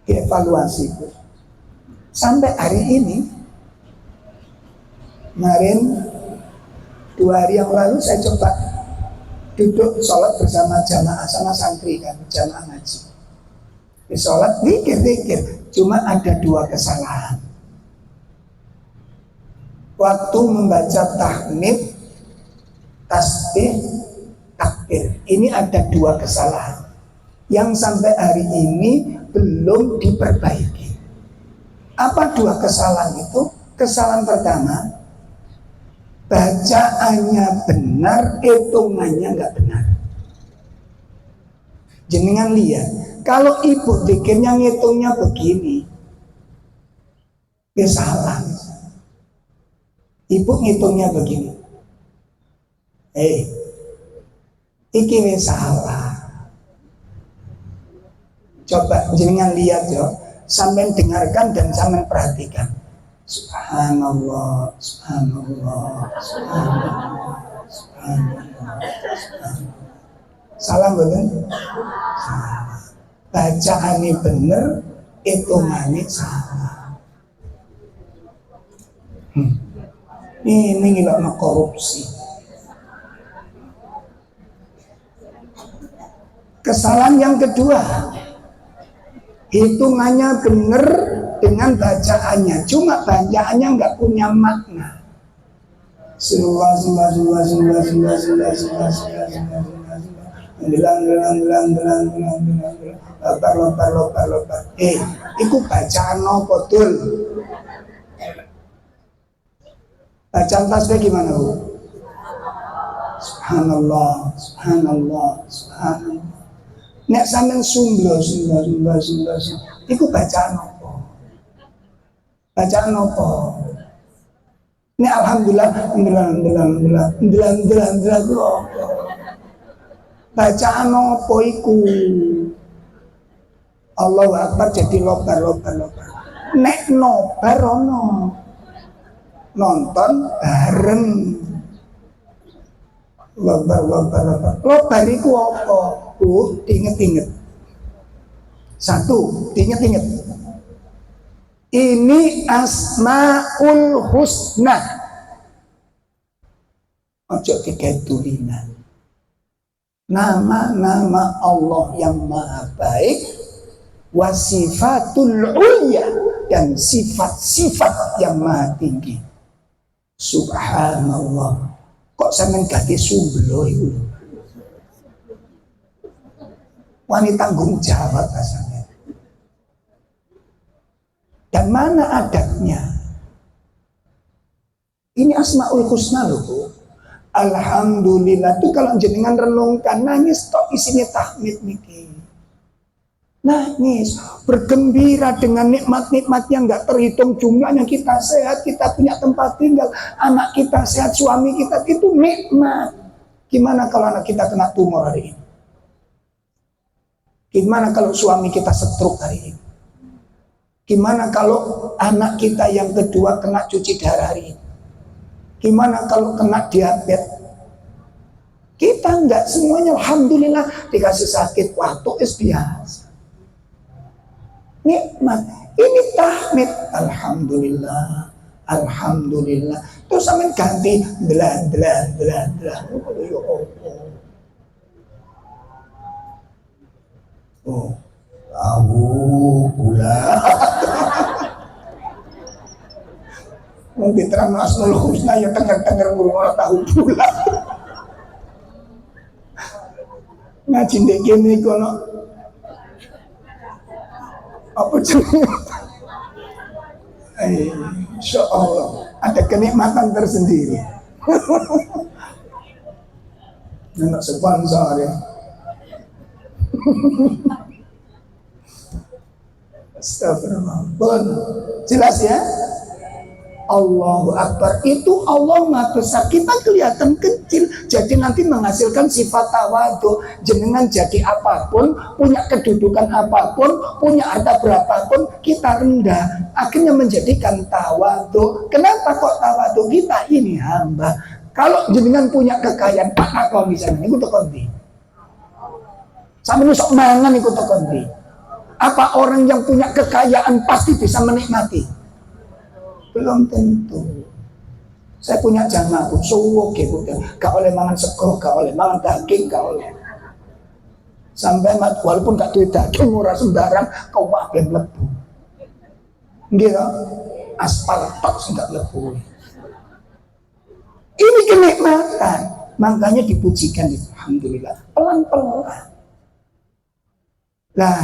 Evaluasi sampai hari ini. Kemarin 2 hari yang lalu saya coba duduk sholat bersama jamaah sama santri kan, jamaah ngaji. Di sholat zikir, cuma ada 2 kesalahan. Waktu membaca tahmid, tasbih, takbir, ini ada 2 kesalahan yang sampai hari ini belum diperbaiki. Apa 2 kesalahan itu? Kesalahan pertama, bacaannya benar, hitungannya nggak benar. Jenengan lihat, kalau ibu bikinnya ngitungnya begini, ya salah. Ibu ngitungnya begini, iki salah. Coba jenengan lihat yo, Sampai dengarkan dan sampai perhatikan. Subhanallah, subhanallah, subhanallah, subhanallah, subhanallah. Salah betul? Bacaan ini bener, hitungannya salah. Ini ngilangnya korupsi. Kesalahan yang kedua, hitungannya benar dengan bacaannya, cuma bacaannya nggak punya makna. Iku bacaan apa dul? Bacaan tasbih gimana bu? Subhanallah, subhanallah, subhanallah. Nek sampean sumblo, iku bacaan apa? Bacaan apa? Nek alhamdulillah, bacaan apa iku? Allahu Akbar jadi lobar. Nek nobar ono nonton bareng. Lobar iku apa? Inget-inget. Satu, inget-inget. Ini Asmaul Husna. Ojo diketulinan. Nama-nama Allah yang maha baik, wasifatul ulya, dan sifat-sifat yang maha tinggi. Subhanallah. Kok sampean ganti sumblo itu? Wanita tanggung jawab rasanya. Dan mana adabnya? Ini Asmaul Husna loh bu. Alhamdulillah tuh kalau jenengan renungkan nangis tok isinya tahmid niki. Nangis, bergembira dengan nikmat-nikmat yang nggak terhitung jumlahnya. Kita sehat, kita punya tempat tinggal, anak kita sehat, suami kita, itu nikmat. Gimana kalau anak kita kena tumor hari ini? Gimana kalau suami kita stroke hari ini? Gimana kalau anak kita yang kedua kena cuci darah hari ini? Gimana kalau kena diabetes? Kita enggak semuanya alhamdulillah dikasih sakit waktu es biasa. Nikmat. Ini tahmid. Alhamdulillah. Alhamdulillah. Terus sampai ganti belan. Oh, tahu pula. Mungkin terang Asmaul Husna ya tenger ngurung tahu pula. Ngaji ndek kene kono. Apa jenenge? Insya Allah ada kenikmatan tersendiri. Enak sponsor ya. Astagfirullah. Bon, jelas ya? Allahu Akbar, itu Allah Maha Besar, kita kelihatan kecil, jadi nanti menghasilkan sifat tawadhu. Jenengan jadi apapun, punya kedudukan apapun, punya harta berapapun, kita rendah, akhirnya menjadikan tawadhu. Kenapa kok tawadhu? Kita ini hamba. Kalau jenengan punya kekayaan, apa kau misalnya ikut konti? Sampai nusuk mangan ikut konti. Apa orang yang punya kekayaan pasti bisa menikmati? Belum tentu. Saya punya jamaah pun suwuk gitu, gak oleh mangan sego, gak oleh mangan daging, gak oleh. Sampai walaupun gak duit daging murah sembarang, kau wae mlebu. Nggih, aspal tok sing gak mlebu. Ini kenikmatan, makanya dipujikan, alhamdulillah. Pelan-pelan. Nah,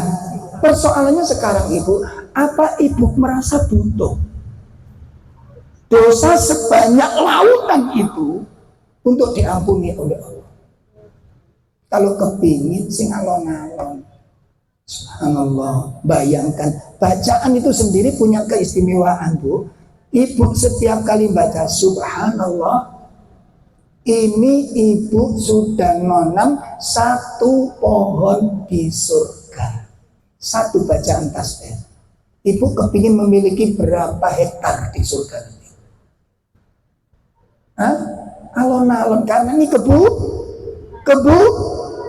persoalannya sekarang ibu, apa ibu merasa butuh dosa sebanyak lautan itu untuk diampuni oleh Allah? Kalau kepingin sing alon-alon, subhanallah, bayangkan bacaan itu sendiri punya keistimewaan bu. Ibu setiap kali baca subhanallah, ini ibu sudah nanam satu pohon di surga. Satu bacaan tasbih. Ibu kepingin memiliki berapa hektar di surga nanti? Hah? Alon-alon, karena ini kebu,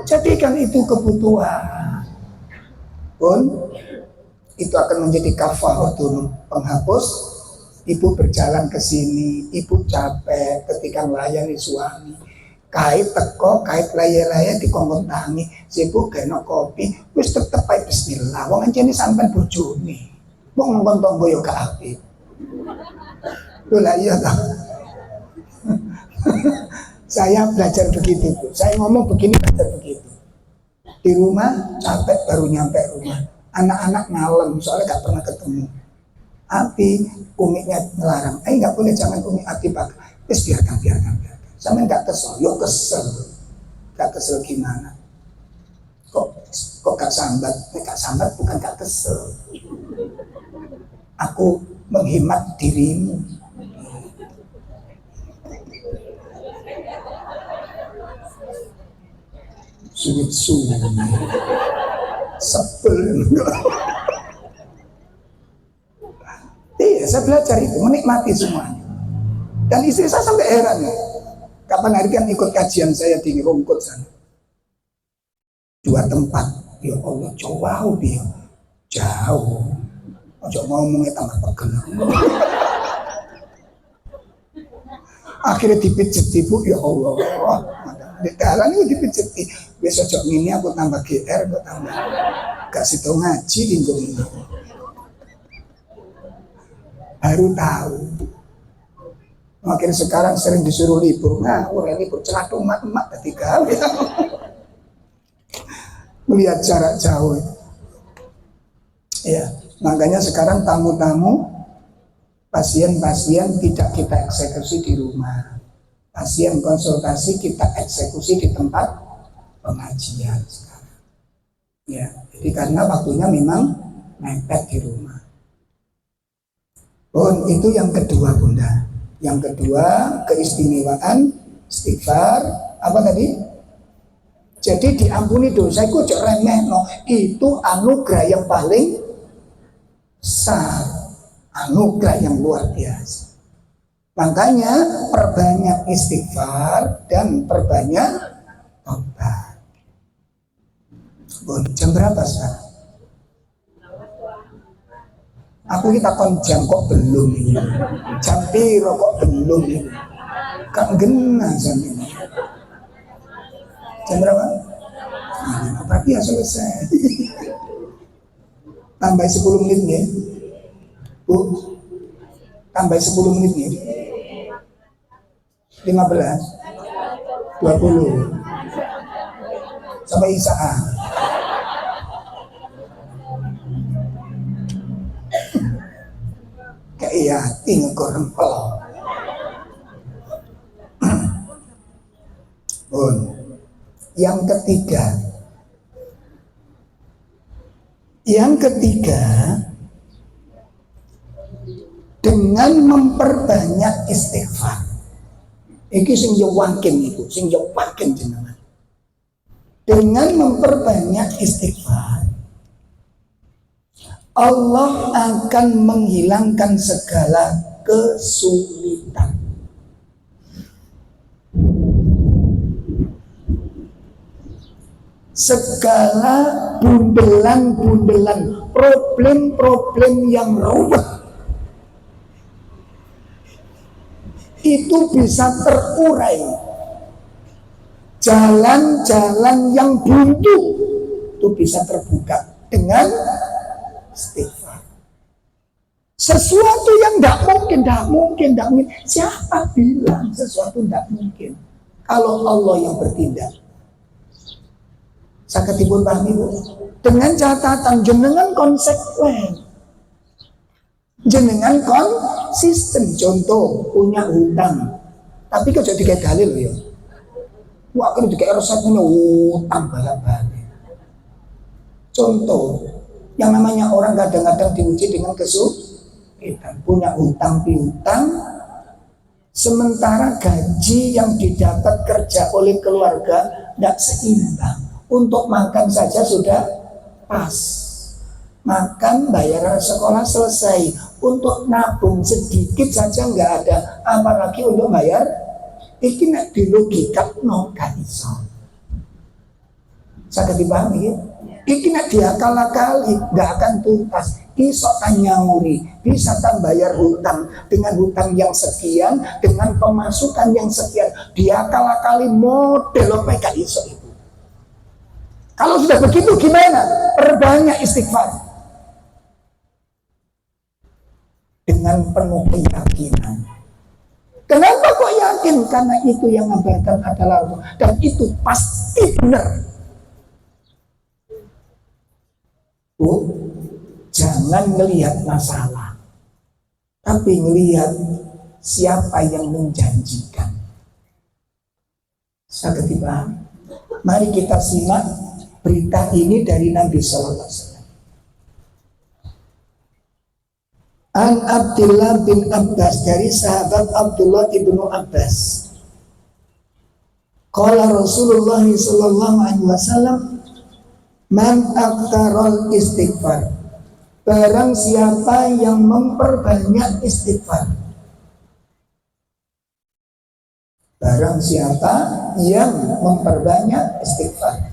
jadikan itu kebutuhan. Pun itu akan menjadi kafaratun, penghapus. Ibu berjalan ke sini, ibu capek ketika melayani suami. Kait teko, kait laya-laya di kongkong tangi, sibuk kena kopi, wis tetep ae bismillah. Wong anjene sampean bojone. Wong ngomong tonggo yo gak apik. Lho lah iya toh. Saya belajar begitu, Bu. Saya ngomong begini, belajar begitu. Di rumah capek baru nyampe rumah. Anak-anak ngalem soalnya gak pernah ketemu. Api umiknya melarang, gak boleh, jangan umi api pakai. Terus biarkan. Sampai gak kesel, yo kesel. Gak kesel gimana? Kok gak sambat? Gak sambat bukan gak kesel. Aku menghemat dirimu. Sulit sebel. Iya, saya belajar itu, menikmati semuanya. Dan istri saya sampai heran ya. Kapan hari kan ikut kajian saya di Rungkut sana. 2 tempat. Ya Allah, jauh dia. Jauh. Ojo ngomongnya tambah pegel. Akhirnya dipijit ibu, ya Allah. Di dalam itu dipijit. Besok jok ini aku tambah GR, aku tambah. Gak situ ngaji linggung ini. Baru tahu. Akhirnya sekarang sering disuruh libur. Nah, libur celatu emak-emak ketika melihat jarak jauh. Ya, makanya sekarang tamu-tamu, pasien-pasien tidak kita eksekusi di rumah. Pasien konsultasi kita eksekusi di tempat pengajian sekarang. Ya, jadi karena waktunya memang mepet di rumah. Oh, itu yang kedua, Bunda. Yang kedua, keistimewaan istighfar. Apa tadi? Jadi diampuni dosa itu cek remeh, no. Itu anugerah yang paling besar, anugerah yang luar biasa. Makanya perbanyak istighfar dan perbanyak tobat. Jam berapa sekarang? Aku kita kon jam kok belum ini. Jam piro kok belum ini. Kak genah jam ini. Jam berapa? Tapi ya selesai. Tambah 10 menit ya. Bu, tambah 10 menit nih. 15 20 sampai Isya. Kayak tinggal rempel. Bun. Yang ketiga, dengan memperbanyak istighfar. Iki sing yo wakin iku, sing yo wakin jenengan. Dengan memperbanyak istighfar, Allah akan menghilangkan segala kesulitan. Segala bundelan-bundelan, problem-problem yang ruwet itu bisa terurai. Jalan-jalan yang buntu itu bisa terbuka dengan istighfar. Sesuatu yang tidak mungkin. Siapa bilang sesuatu tidak mungkin? Kalau Allah yang bertindak. Saya ketibun pahami, Bu. Dengan catatan jenengan konsekuen. Jenengan konsisten. Contoh, punya hutang. Tapi kok jadi kayak dalil ya. Wah, kan kayak resep punya hutang balik-balik. Contoh, yang namanya orang kadang-kadang diuji dengan kesulitan. Punya hutang piutang, sementara gaji yang didapat kerja oleh keluarga tidak seimbang. Untuk makan saja sudah pas. makan, bayar sekolah selesai. Untuk nabung sedikit saja nggak ada, apalagi untuk bayar. Iki nek dilogikakno gak iso. Saged dipahami ya? Iki nek diakal-akali nggak akan tuntas. Iso tanyauri, bisa kan bayar hutang dengan hutang yang sekian, dengan pemasukan yang sekian. Diakal-akali model apa gak iso itu. Kalau sudah begitu gimana? Perbanyak istighfar dengan penuh keyakinan. Kenapa kok yakin? Karena itu yang ngabarkan adalah Allah, dan itu pasti benar. Bu, jangan melihat masalah, tapi melihat siapa yang menjanjikan. Saya dipahami. Mari kita simak berita ini dari Nabi Sallallahu Alaihi Wasallam. An Abdullah bin Abbas, dari sahabat Abdullah ibnu Abbas. Qala Rasulullah sallallahu alaihi wasallam, man aktsarul istighfar, barang siapa yang memperbanyak istighfar. Barang siapa yang memperbanyak istighfar,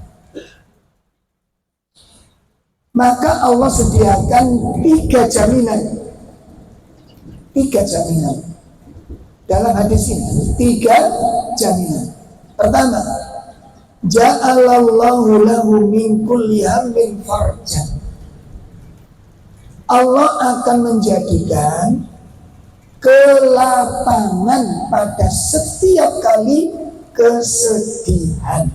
maka Allah sediakan 3 jaminan. 3 jaminan dalam hadis ini. 3 jaminan. Pertama, ja'alallahu lahu min kulli hammin farjan. Allah akan menjadikan kelapangan pada setiap kali kesedihan.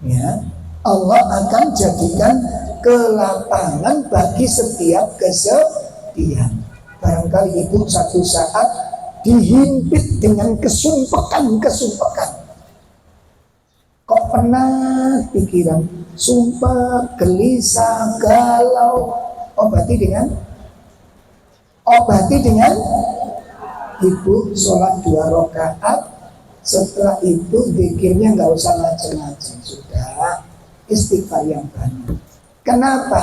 Ya, Allah akan jadikan kelapangan bagi setiap kesedihan. Barangkali ibu satu saat dihimpit dengan kesumpekan. Kok pernah pikiran, sumpah, gelisah, galau, obati dengan ibu sholat 2 rakaat. Setelah itu pikirnya nggak usah macam-macam, sudah istighfar yang banyak. Kenapa?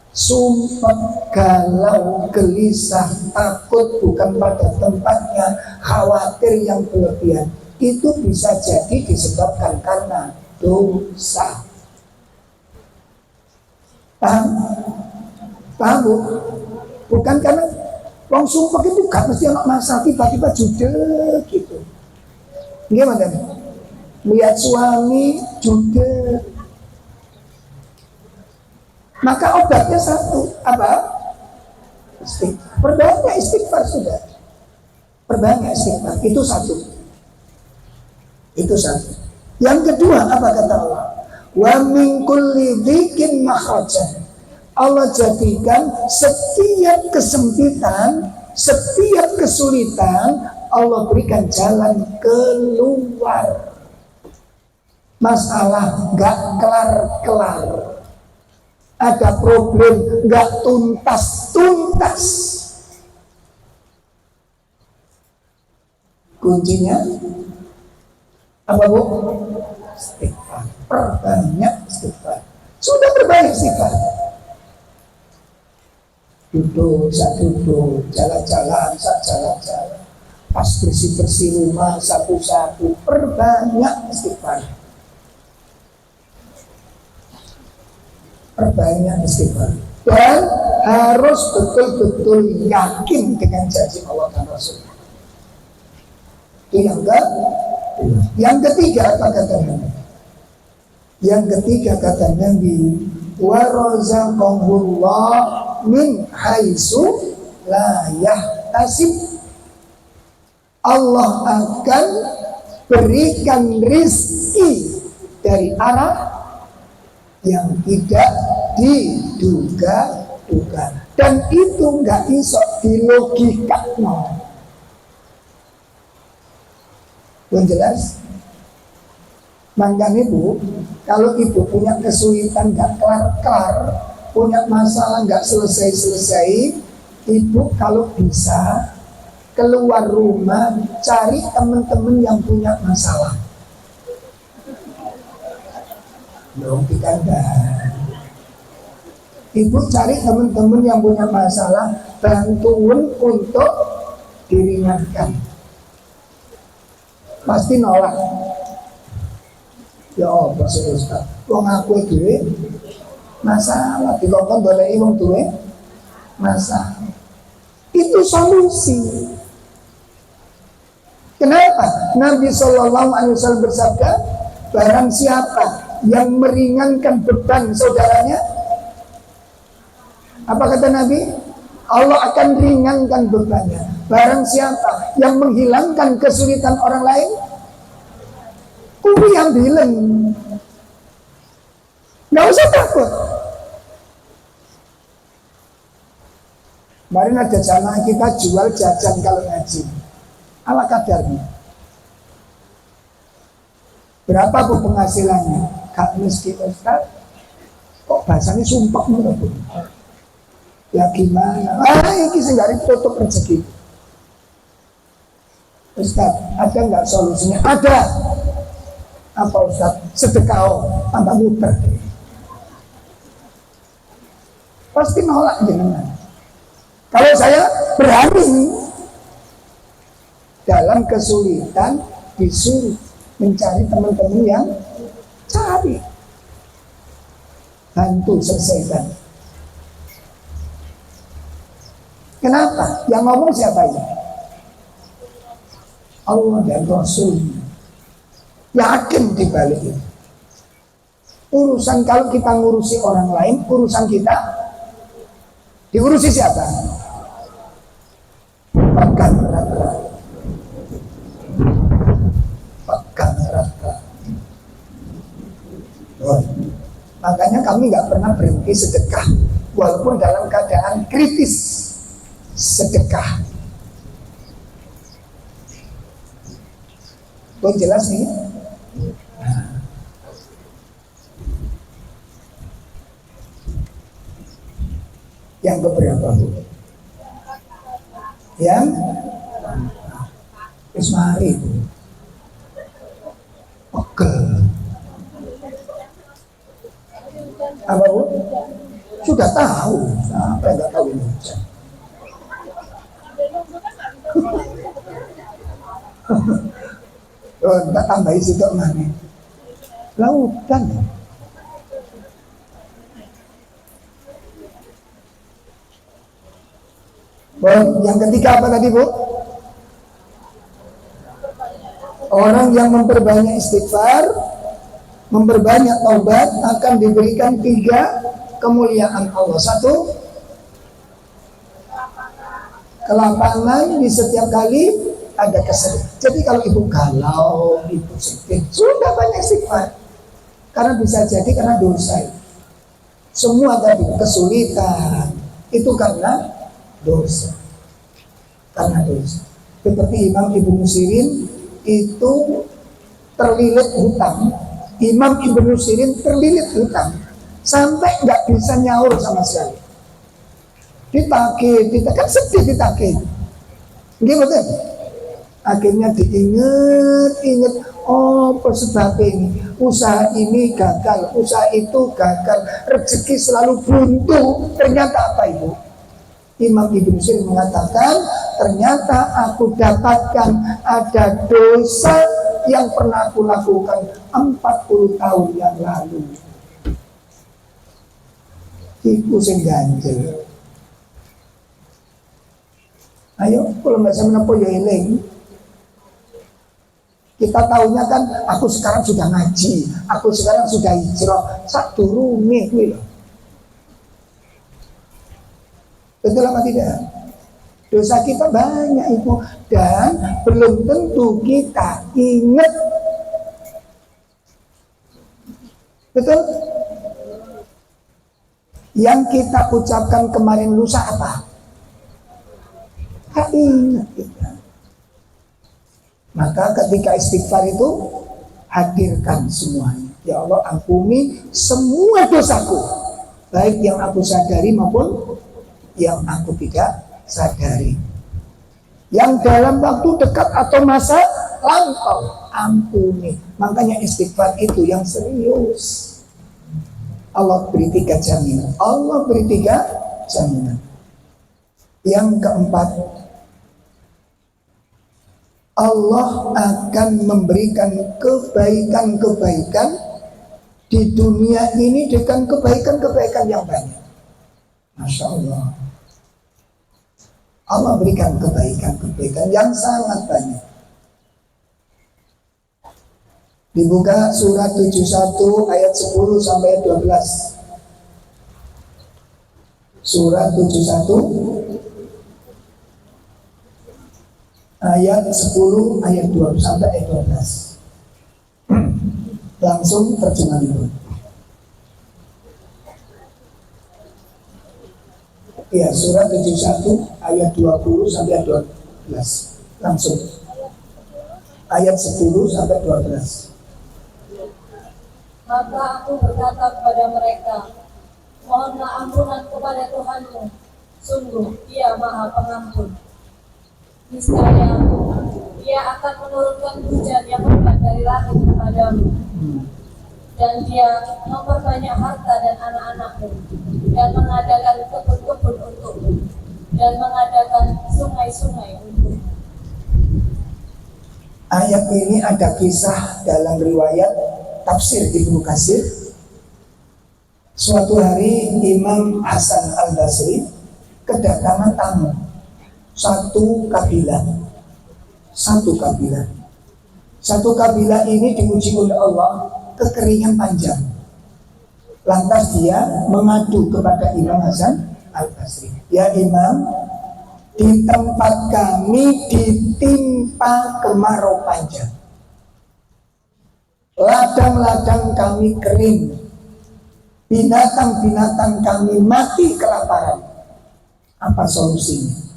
Sumpah, galau, gelisah, takut bukan pada tempatnya, khawatir yang berlebihan, itu bisa jadi disebabkan karena dosa. Paham? Paham bu? Bukan karena wong sumpah itu gak mesti anak masalah, tiba-tiba judek gitu. Gimana nih? Lihat suami judek, maka obatnya satu, apa? Istighfar. Perbanyak istighfar sudah. Perbanyak istighfar, itu satu. Yang kedua, apa kata Allah? Wa min kulli dzikin makhrajan. Allah jadikan setiap kesempitan, setiap kesulitan, Allah berikan jalan keluar. Masalah gak kelar-kelar, ada problem nggak tuntas. Kuncinya apa bu? Istighfar. Perbanyak istighfar. Sudah perbanyak istighfar. Duduk, jalan-jalan, jalan-jalan. Pas bersih-bersih rumah, sapu-sapu, perbanyak istighfar. Perbanyak istighfar. Dan harus betul-betul yakin dengan janji Allah dan Rasul. Itu yang kedua. Yang ketiga apa kata Nabi? Yang ketiga kata Nabi, wa razaqahullah min haitsu la yahtasib. Allah akan berikan rizki dari arah yang tidak diduga-duga, dan itu nggak bisa dilogikakan. Belum jelas? Makanya ibu, kalau ibu punya kesulitan nggak kelar-kelar, punya masalah nggak selesai-selesai, ibu kalau bisa keluar rumah cari teman-teman yang punya masalah. belum dikandang. Ibu cari teman-teman yang punya masalah, bantuan untuk diringankan. Pasti nolak. Ya Allah Ustaz, wong aku duwe masalah, dikongkon boleh wong duwe masalah. Itu solusi. Kenapa? Nabi SAW bersabda, barang siapa yang meringankan beban saudaranya, apa kata Nabi? Allah akan ringankan bebannya. Barang siapa yang menghilangkan kesulitan orang lain, yang bilang, nggak usah takut. Kemarin ada jamaah kita jual jajan kalau ngaji, ala kadarnya. Berapa bu penghasilannya? Gak miskin Ustaz. Kok bahasanya sumpah menurut? Ya gimana? Ini sehingga tutup rezeki. Ustaz, ada nggak solusinya? Ada. Apa Ustaz? Sedekah, tambah muter. Pasti nolak jenengan. Kalau saya berani dalam kesulitan disuruh mencari teman-teman yang cari, bantu selesaikan. Kenapa? Yang ngomong siapa ini? Allah dan Rasul. Yakin dibalik itu. Urusan kalau kita ngurusi orang lain, urusan kita diurusi siapa? Pegang rata. Pegang rata. Makanya kami nggak pernah berhenti sedekah, walaupun dalam keadaan kritis. Sedekah. Kok jelas nih? Yang keberapa bu? Yang Ismail bu. Pegel. Apa bu? Sudah tahu. Apa yang nggak tahu ini? Oh, tak tambahin situ mana? Lautan. Yang ketiga apa tadi bu? Orang yang memperbanyak istighfar, memperbanyak taubat akan diberikan 3 kemuliaan Allah. 1, kelapangan di setiap kali ada kesedihan. Jadi kalau ibu galau, ibu sedih, sudah banyak istighfar. Karena bisa jadi karena dosa. Semua tadi kesulitan itu karena dosa. Karena dosa. Seperti Imam Ibnu Sirin itu terlilit hutang. Imam Ibnu Sirin terlilit hutang sampai nggak bisa nyaur sama sekali. Ditagih, kan sedih ditagih. Gimana? Akhirnya diinget, oh sebab ini, usaha ini gagal, usaha itu gagal, rezeki selalu buntu. Ternyata apa ibu? Imam Ibnu Sirin mengatakan, ternyata aku dapatkan ada dosa yang pernah aku lakukan 40 tahun yang lalu. Iku sing ganjel. Ayo, kalau nggak saya menapa ya eling. Kita tahunya kan, aku sekarang sudah ngaji, aku sekarang sudah hijrah, sak durunge kuwi lho. Betul apa tidak? Dosa kita banyak itu, dan belum tentu kita ingat. Betul? Yang kita ucapkan kemarin lusa apa? Tak ingat kita. Maka ketika istighfar itu hadirkan semuanya. Ya Allah, ampuni semua dosaku, baik yang aku sadari maupun yang aku tidak sadari. Yang dalam waktu dekat atau masa lampau, ampuni. Makanya istighfar itu yang serius. Allah beri 3 jaminan. Allah beri 3 jaminan. Yang keempat, Allah akan memberikan kebaikan-kebaikan di dunia ini dengan kebaikan-kebaikan yang banyak. Masya Allah. Allah berikan kebaikan-kebaikan yang sangat banyak. Dibuka surat 71 ayat 10 sampai 12. Surat 71 ayat 10 ayat 2 sampai ayat 12. Langsung terjemah dulu. Ya, surat 71 ayat 20 sampai ayat 12. Langsung. Ayat 10 sampai 12. Maka aku berkata kepada mereka, mohonlah ampunan kepada Tuhanmu, sungguh Dia Maha Pengampun. Niscaya Dia akan menurunkan hujan yang lebat dari langit kepadamu, dan Dia memperbanyak harta dan anak-anakmu, dan mengadakan kebun-kebun untukmu, dan mengadakan sungai-sungai untukmu. Ayat ini ada kisah dalam riwayat tafsir Ibnu Katsir. Suatu hari Imam Hasan Al-Basri kedatangan tamu satu kabilah. Satu kabilah ini diuji oleh Allah kekeringan panjang. Lantas dia mengadu kepada Imam Hasan Al-Basri, ya Imam, di tempat kami ditimpa kemarau panjang, ladang-ladang kami kering, binatang-binatang kami mati kelaparan. Apa solusinya?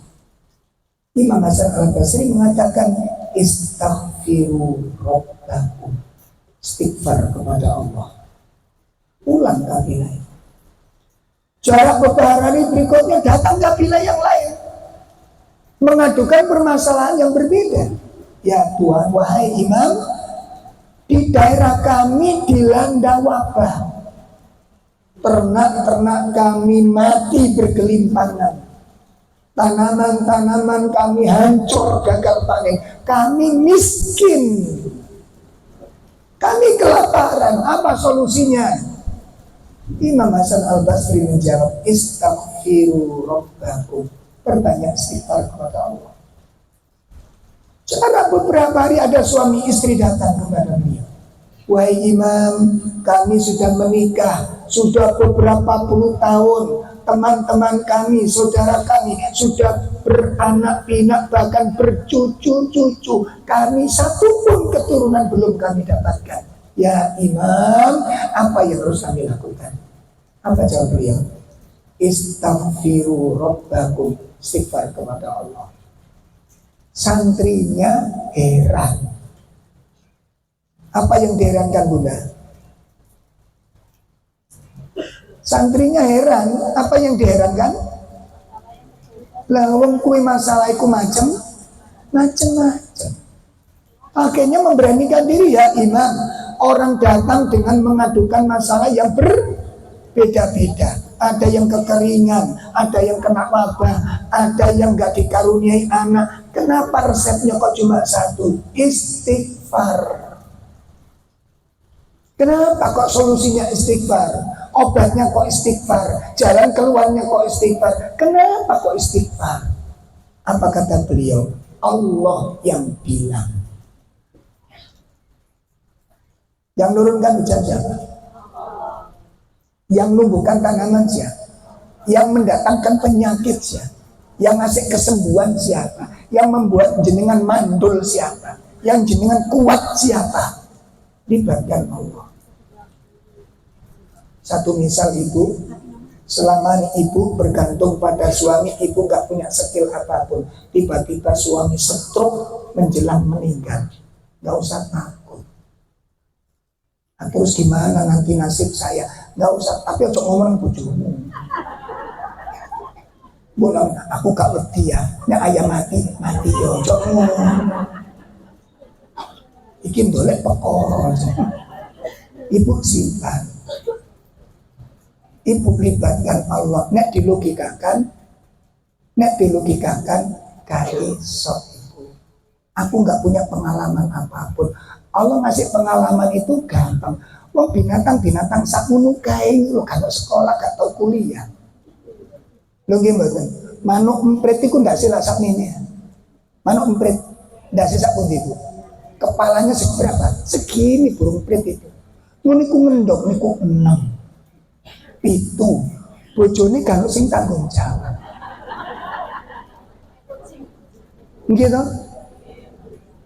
Imam Hasan Al-Basri mengatakan, istaghfiru rabbakum, istighfar kepada Allah. Ulang kabilah. Jarak beberapa hari berikutnya datang kabilah yang lain mengadukan permasalahan yang berbeda. Ya Tuhan, wahai Imam, di daerah kami dilanda wabah, ternak-ternak kami mati bergelimpangan, tanaman-tanaman kami hancur gagal panen, kami miskin, kami kelaparan. Apa solusinya? Imam Hasan Al-Basri menjawab, istaghfiru rabbakum, perbanyak istighfar kepada Allah. Sekarang beberapa hari ada suami istri datang kepada beliau, wahai Imam, kami sudah menikah sudah beberapa puluh tahun, teman-teman kami, saudara kami sudah beranak pinak, bahkan bercucu-cucu, kami satu pun keturunan belum kami dapatkan. Ya Imam, apa yang harus kami lakukan? Apa jawab beliau? Istaghfiru rabbakum, istighfar kepada Allah. Santrinya heran. Apa yang diherankan Bunda? Santrinya heran. Apa yang diherankan? Lah wong kuwi masalah iku macem-macem. Akhirnya memberanikan diri, ya Imam, orang datang dengan mengadukan masalah yang berbeda-beda. Ada yang kekeringan, ada yang kena wabah, ada yang gak dikaruniai anak. Kenapa resepnya kok cuma satu? Istighfar. Kenapa kok solusinya istighfar? Obatnya kok istighfar? Jalan keluarnya kok istighfar? Kenapa kok istighfar? Apa kata beliau? Allah yang bilang. Yang nurunkan hujan siapa? Yang numbuhkan tanaman siapa? Yang mendatangkan penyakit siapa? Yang ngasih kesembuhan siapa? Yang membuat jenengan mandul siapa? Yang jenengan kuat siapa? Libatkan Allah. Satu misal, ibu, selama ini ibu bergantung pada suami, ibu gak punya skill apapun. Tiba-tiba suami stroke menjelang meninggal, gak usah takut. Nah, terus gimana nanti nasib saya? Gak usah, tapi untuk ngomong bojomu. Bolang, aku gak ngerti ya. Nek ayam mati yo. Cok ngomong. Iki ndolek perkara. Ibu simpan. Ibu libatkan Allah. Nek dilogikakan kali sok ibu. Aku nggak punya pengalaman apapun. Allah ngasih pengalaman itu gampang. Wong binatang sakmono kae lho, kalau sekolah gak tau kuliah. Lho nggih mboten. Manuk emprit iku ndak sila sakmene. Manuk emprit ndak sila pundi iku. Kepalanya seberapa? Segini burung emprit itu. Ngono niku ngendok niku 6. 7. Bojone kalau sing tanggung jawab. Nggih to?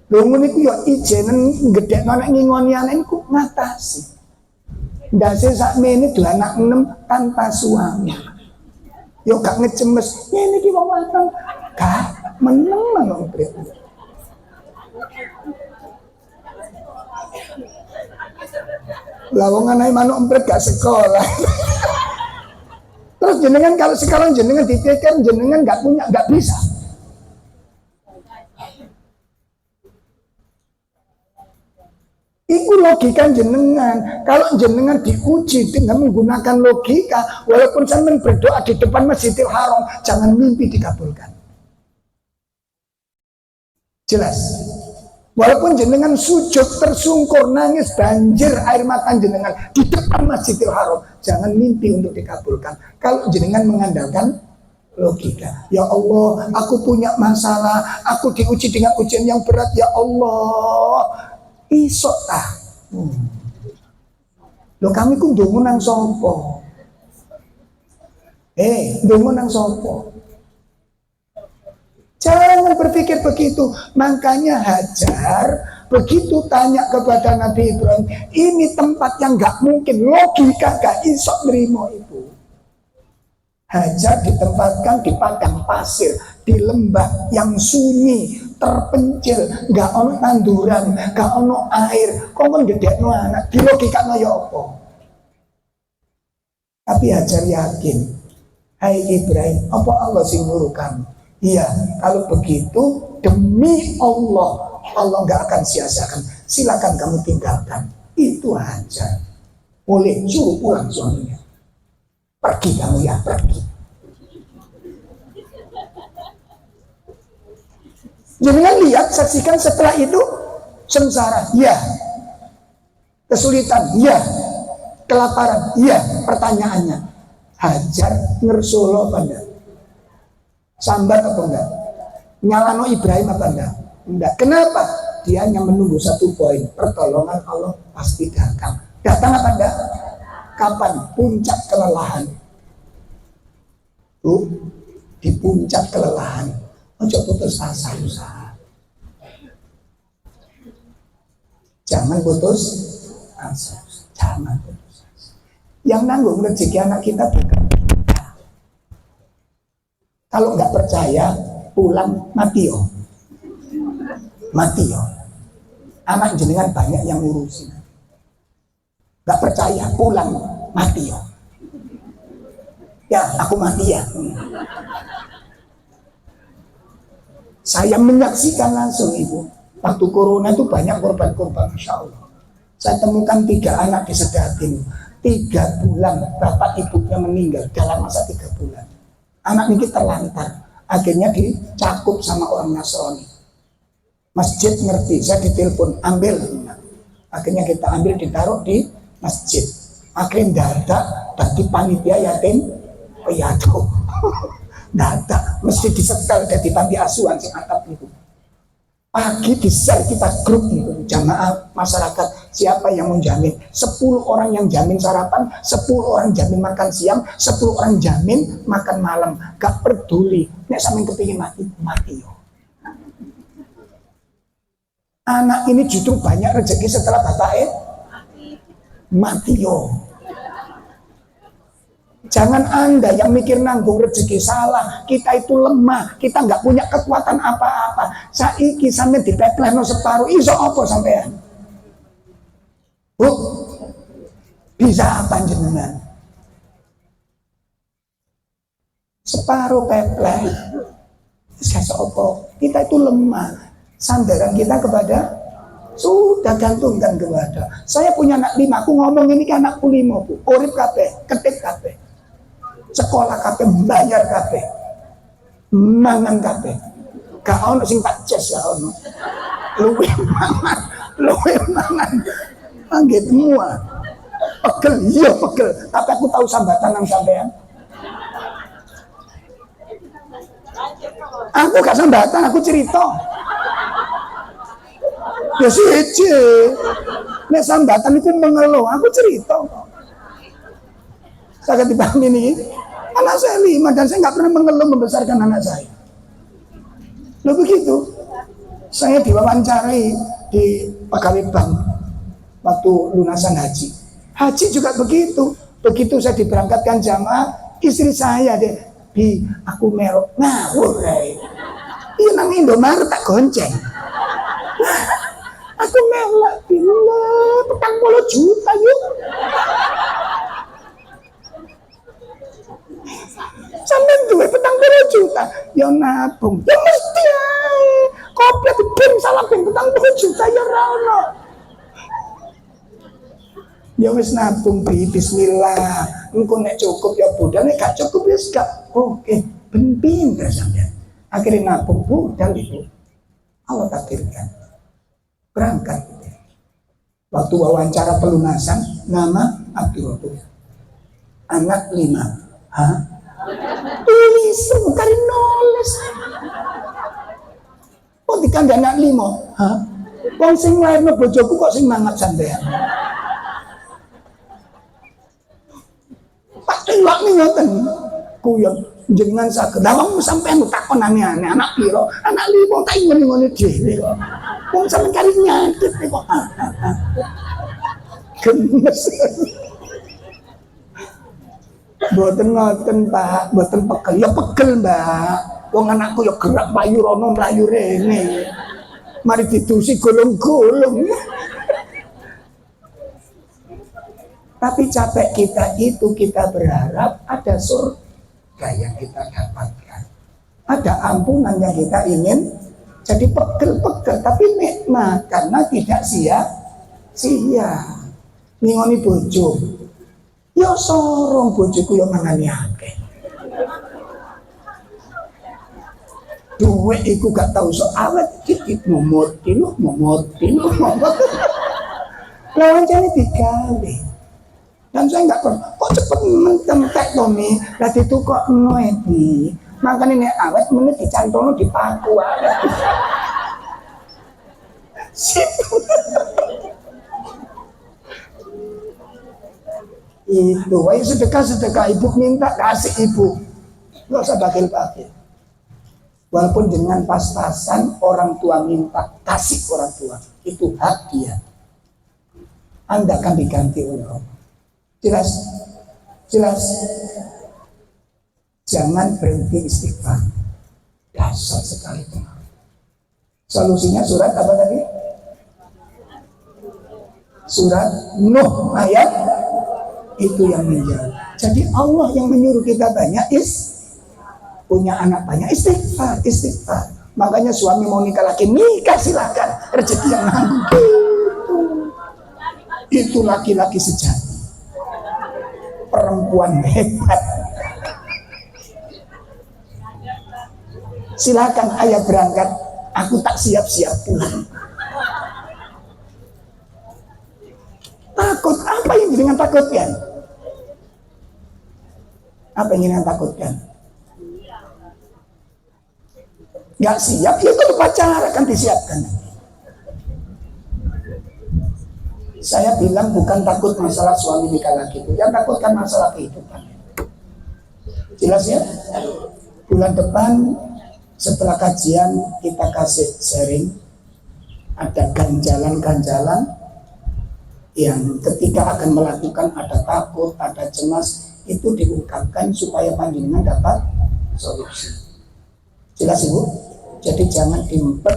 Lho ngono iku ya ijenen gedhekno nek ngingoni anak niku ngatasi. Ndase sakmene dua anak 6 tanpa suami. Yo gak ngecemes, ngene iki wong lanang. Gak meneng nang emprit. Lah wong anake manuk emprit gak sekolah. Terus jenengan kalau sekarang jenengan dipikir jenengan gak bisa. Iku logika jenengan. Kalau jenengan diuji dengan menggunakan logika, walaupun sampean berdoa di depan Masjidil Haram, jangan mimpi dikabulkan. Jelas. Walaupun jenengan sujud tersungkur, nangis, banjir air mata jenengan di depan Masjidil Haram, jangan mimpi untuk dikabulkan. Kalau jenengan mengandalkan logika, ya Allah, aku punya masalah, aku diuji dengan ujian yang berat, ya Allah. Isok tah. Lho kami ku ndonga nang sapa? Ndonga nang sapa? Jangan berpikir begitu. Makanya Hajar begitu tanya kepada Nabi Ibrahim, ini tempat yang gak mungkin, logika gak isok nerimo itu. Hajar ditempatkan di padang pasir, di lembah yang sunyi, terpencil, gak ono tanduran, gak ono air. Kok kan gedekno anak, di logika ya apa? Tapi Hajar yakin, hai Ibrahim, apa Allah sing nyuruh kamu? Iya, kalau begitu demi Allah, Allah gak akan sia-siakan. Silakan kamu tinggalkan. Itu Hajar. Boleh suruh pulang suaminya. Pergi kamu ya, pergi. Jangan lihat, saksikan setelah itu sengsara, ya. Kesulitan, ya. Kelaparan, ya. Pertanyaannya, Hajar ngersolo apa enggak? Sambat apa enggak? Nyalano Ibrahim apa enggak? Enggak. Kenapa? Dia hanya menunggu satu poin, pertolongan Allah pasti datang. Datang apa enggak? Kapan? Puncak kelelahan. Di puncak kelelahan. Ojo putus asa usaha. Jangan putus asa. Jangan putus asa. Yang nanggung rezeki anak kita bukan kita. Kalau nggak percaya, pulang mati yo. Mati yo. Anak jenengan banyak yang ngurusin. Nggak percaya, pulang mati yo. Ya, aku mati ya. Saya menyaksikan langsung ibu. Waktu corona itu banyak korban-korban, Masya Allah. Saya temukan 3 anak di Sedatin. 3 bulan bapak ibunya meninggal dalam masa 3 bulan. Anak ini terlantar. Akhirnya dicakup sama orang Nasrani. Masjid ngerti, saya ditelepon, ambil. Akhirnya kita ambil, ditaruh di masjid. Akhirnya dadak tadi panitia yatim piatu. Data mesti disetel dari panti asuhan sing atap itu. Pagi di-share kita grup itu, jamaah masyarakat, siapa yang menjamin 10 orang yang jamin sarapan, 10 orang jamin makan siang, 10 orang jamin makan malam. Gak peduli nek sampeyan kepingin mati yo. Anak ini justru banyak rezeki setelah bapaknya mati yo. Jangan Anda yang mikir nanggung rezeki, salah. Kita itu lemah, kita nggak punya kekuatan apa-apa. Saiki sampe dipeplehno separuh, iso apa sampean? Bu, bisa apa jenengan? Separuh pepleh. Iso apa? Kita itu lemah. Sandaran kita kepada sudah gantungkan kepada. Saya punya anak 5, aku ngomong ini ke anakku 5 bu. Urip kabeh, ketip kabeh. sekolah kabeh, bayar kabeh, mangan kabeh. Gak ono sing tak jas, gak ono. Luwe mangan. Anggit semua. Pegel, iya pegel. Tapi aku tahu sambatan nang sampean. Aku gak sambatan, aku cerita. Ya siji. Nek sambatan itu mengeluh, aku cerita. Saya dipahami ini. Anak saya 5 dan saya nggak pernah mengeluh membesarkan anak saya. Loh begitu. Saya diwawancarai di pegawai bank waktu lunasan haji. Haji juga begitu. Begitu saya diberangkatkan jamaah, istri saya deh di aku merok ngawur. Iya nang Indomaret tak gonceng. Aku melak bila 40 juta yuk. Sampai duwe 40 juta ya nabung. Ya mesti ae. Koplet ben salah ben 40 juta ya ora ono. Ya wis nabung bi bismillah. Engko nek cukup ya budal, nek gak cukup wis gak. Oke, ben pinter sampean. Akhirnya nabung budal itu. Allah takdirkan. Berangkat. Waktu wawancara pelunasan, nama Abdul Rahman. Anak 5. Hah? Tulisan kari nulis. Oh dikandani anak 5. Hah? Wong sing lairno bojoku kok sing mangat sampean. Pak iwak nih ngoten. Kuyon jenengan saged. Lah wong sampean takon aneh-aneh anak piro? Anak 5 tak ngene-ngene dhewe kok. Wong sampean kari nyatet kok. Gemes. Mboten ngoten Pak, mboten pegel. Ya pegel Mbak. Wong anakku ya gerak mlayu rono mlayu rene. Mari didusi golong-golong. Tapi capek kita itu kita berharap ada surga yang kita dapatkan. Ada ampunan yang kita ingin. Jadi pegel-pegel tapi nikmat karena tidak sia-sia. Ngingoni bojo. Ya sorong bojoku ya mangani akeh. Duwe iku gak tau iso awet dikit momot. Lawan jane digawe. Dan saya enggak pernah kok cepet mentemtek to Mi. Lah ditukokno iki. Makane nek awet meneh dicantono dipaku ae. Itu, ayo sedekah ibu minta kasih ibu, nggak usah bakil-bakil. Walaupun dengan pas-pasan orang tua minta kasih orang tua, itu hak dia. Anda akan diganti oleh Allah. Jelas. Jangan berhenti istighfar. Dasar sekali pengaruh. Solusinya surat apa tadi? Surat Nuh ayat itu yang menjauh. Jadi Allah yang menyuruh kita banyak punya anak banyak istighfar. Makanya suami mau nikah lagi, nikah silakan, rezeki yang nanggung. Itu laki-laki sejati, perempuan hebat. Silakan ayah berangkat, aku tak siap-siap pulang. Takut apa yang dengan takutkan? Apa yang dengan takutkan? Gak siap, ya itu pacaran akan disiapkan. Saya bilang bukan takut masalah suami nikah lagi itu, yang takutkan masalah kehidupan. Jelas ya? Bulan depan setelah kajian kita kasih sharing, ada ganjalan-ganjalan yang ketika akan melakukan ada takut, ada cemas, itu diungkapkan supaya panjenengan dapat solusi. Jelas Ibu? Jadi jangan dimpet,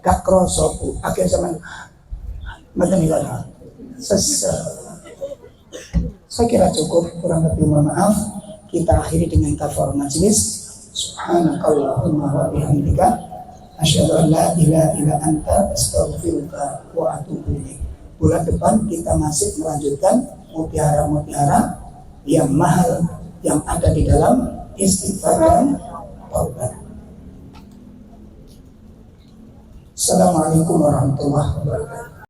gak kroso Bu. Akhirnya sama saya kira cukup, kurang lebih mohon maaf. Kita akhiri dengan kafaratul majlis. Subhanakallahumma wa bihamdika asyhadu an la ilaha illa anta astaghfiruka wa atubu ilaik. Bulan depan kita masih melanjutkan mutiara yang mahal yang ada di dalam istighfar dan taubat. Assalamualaikum warahmatullahi wabarakatuh.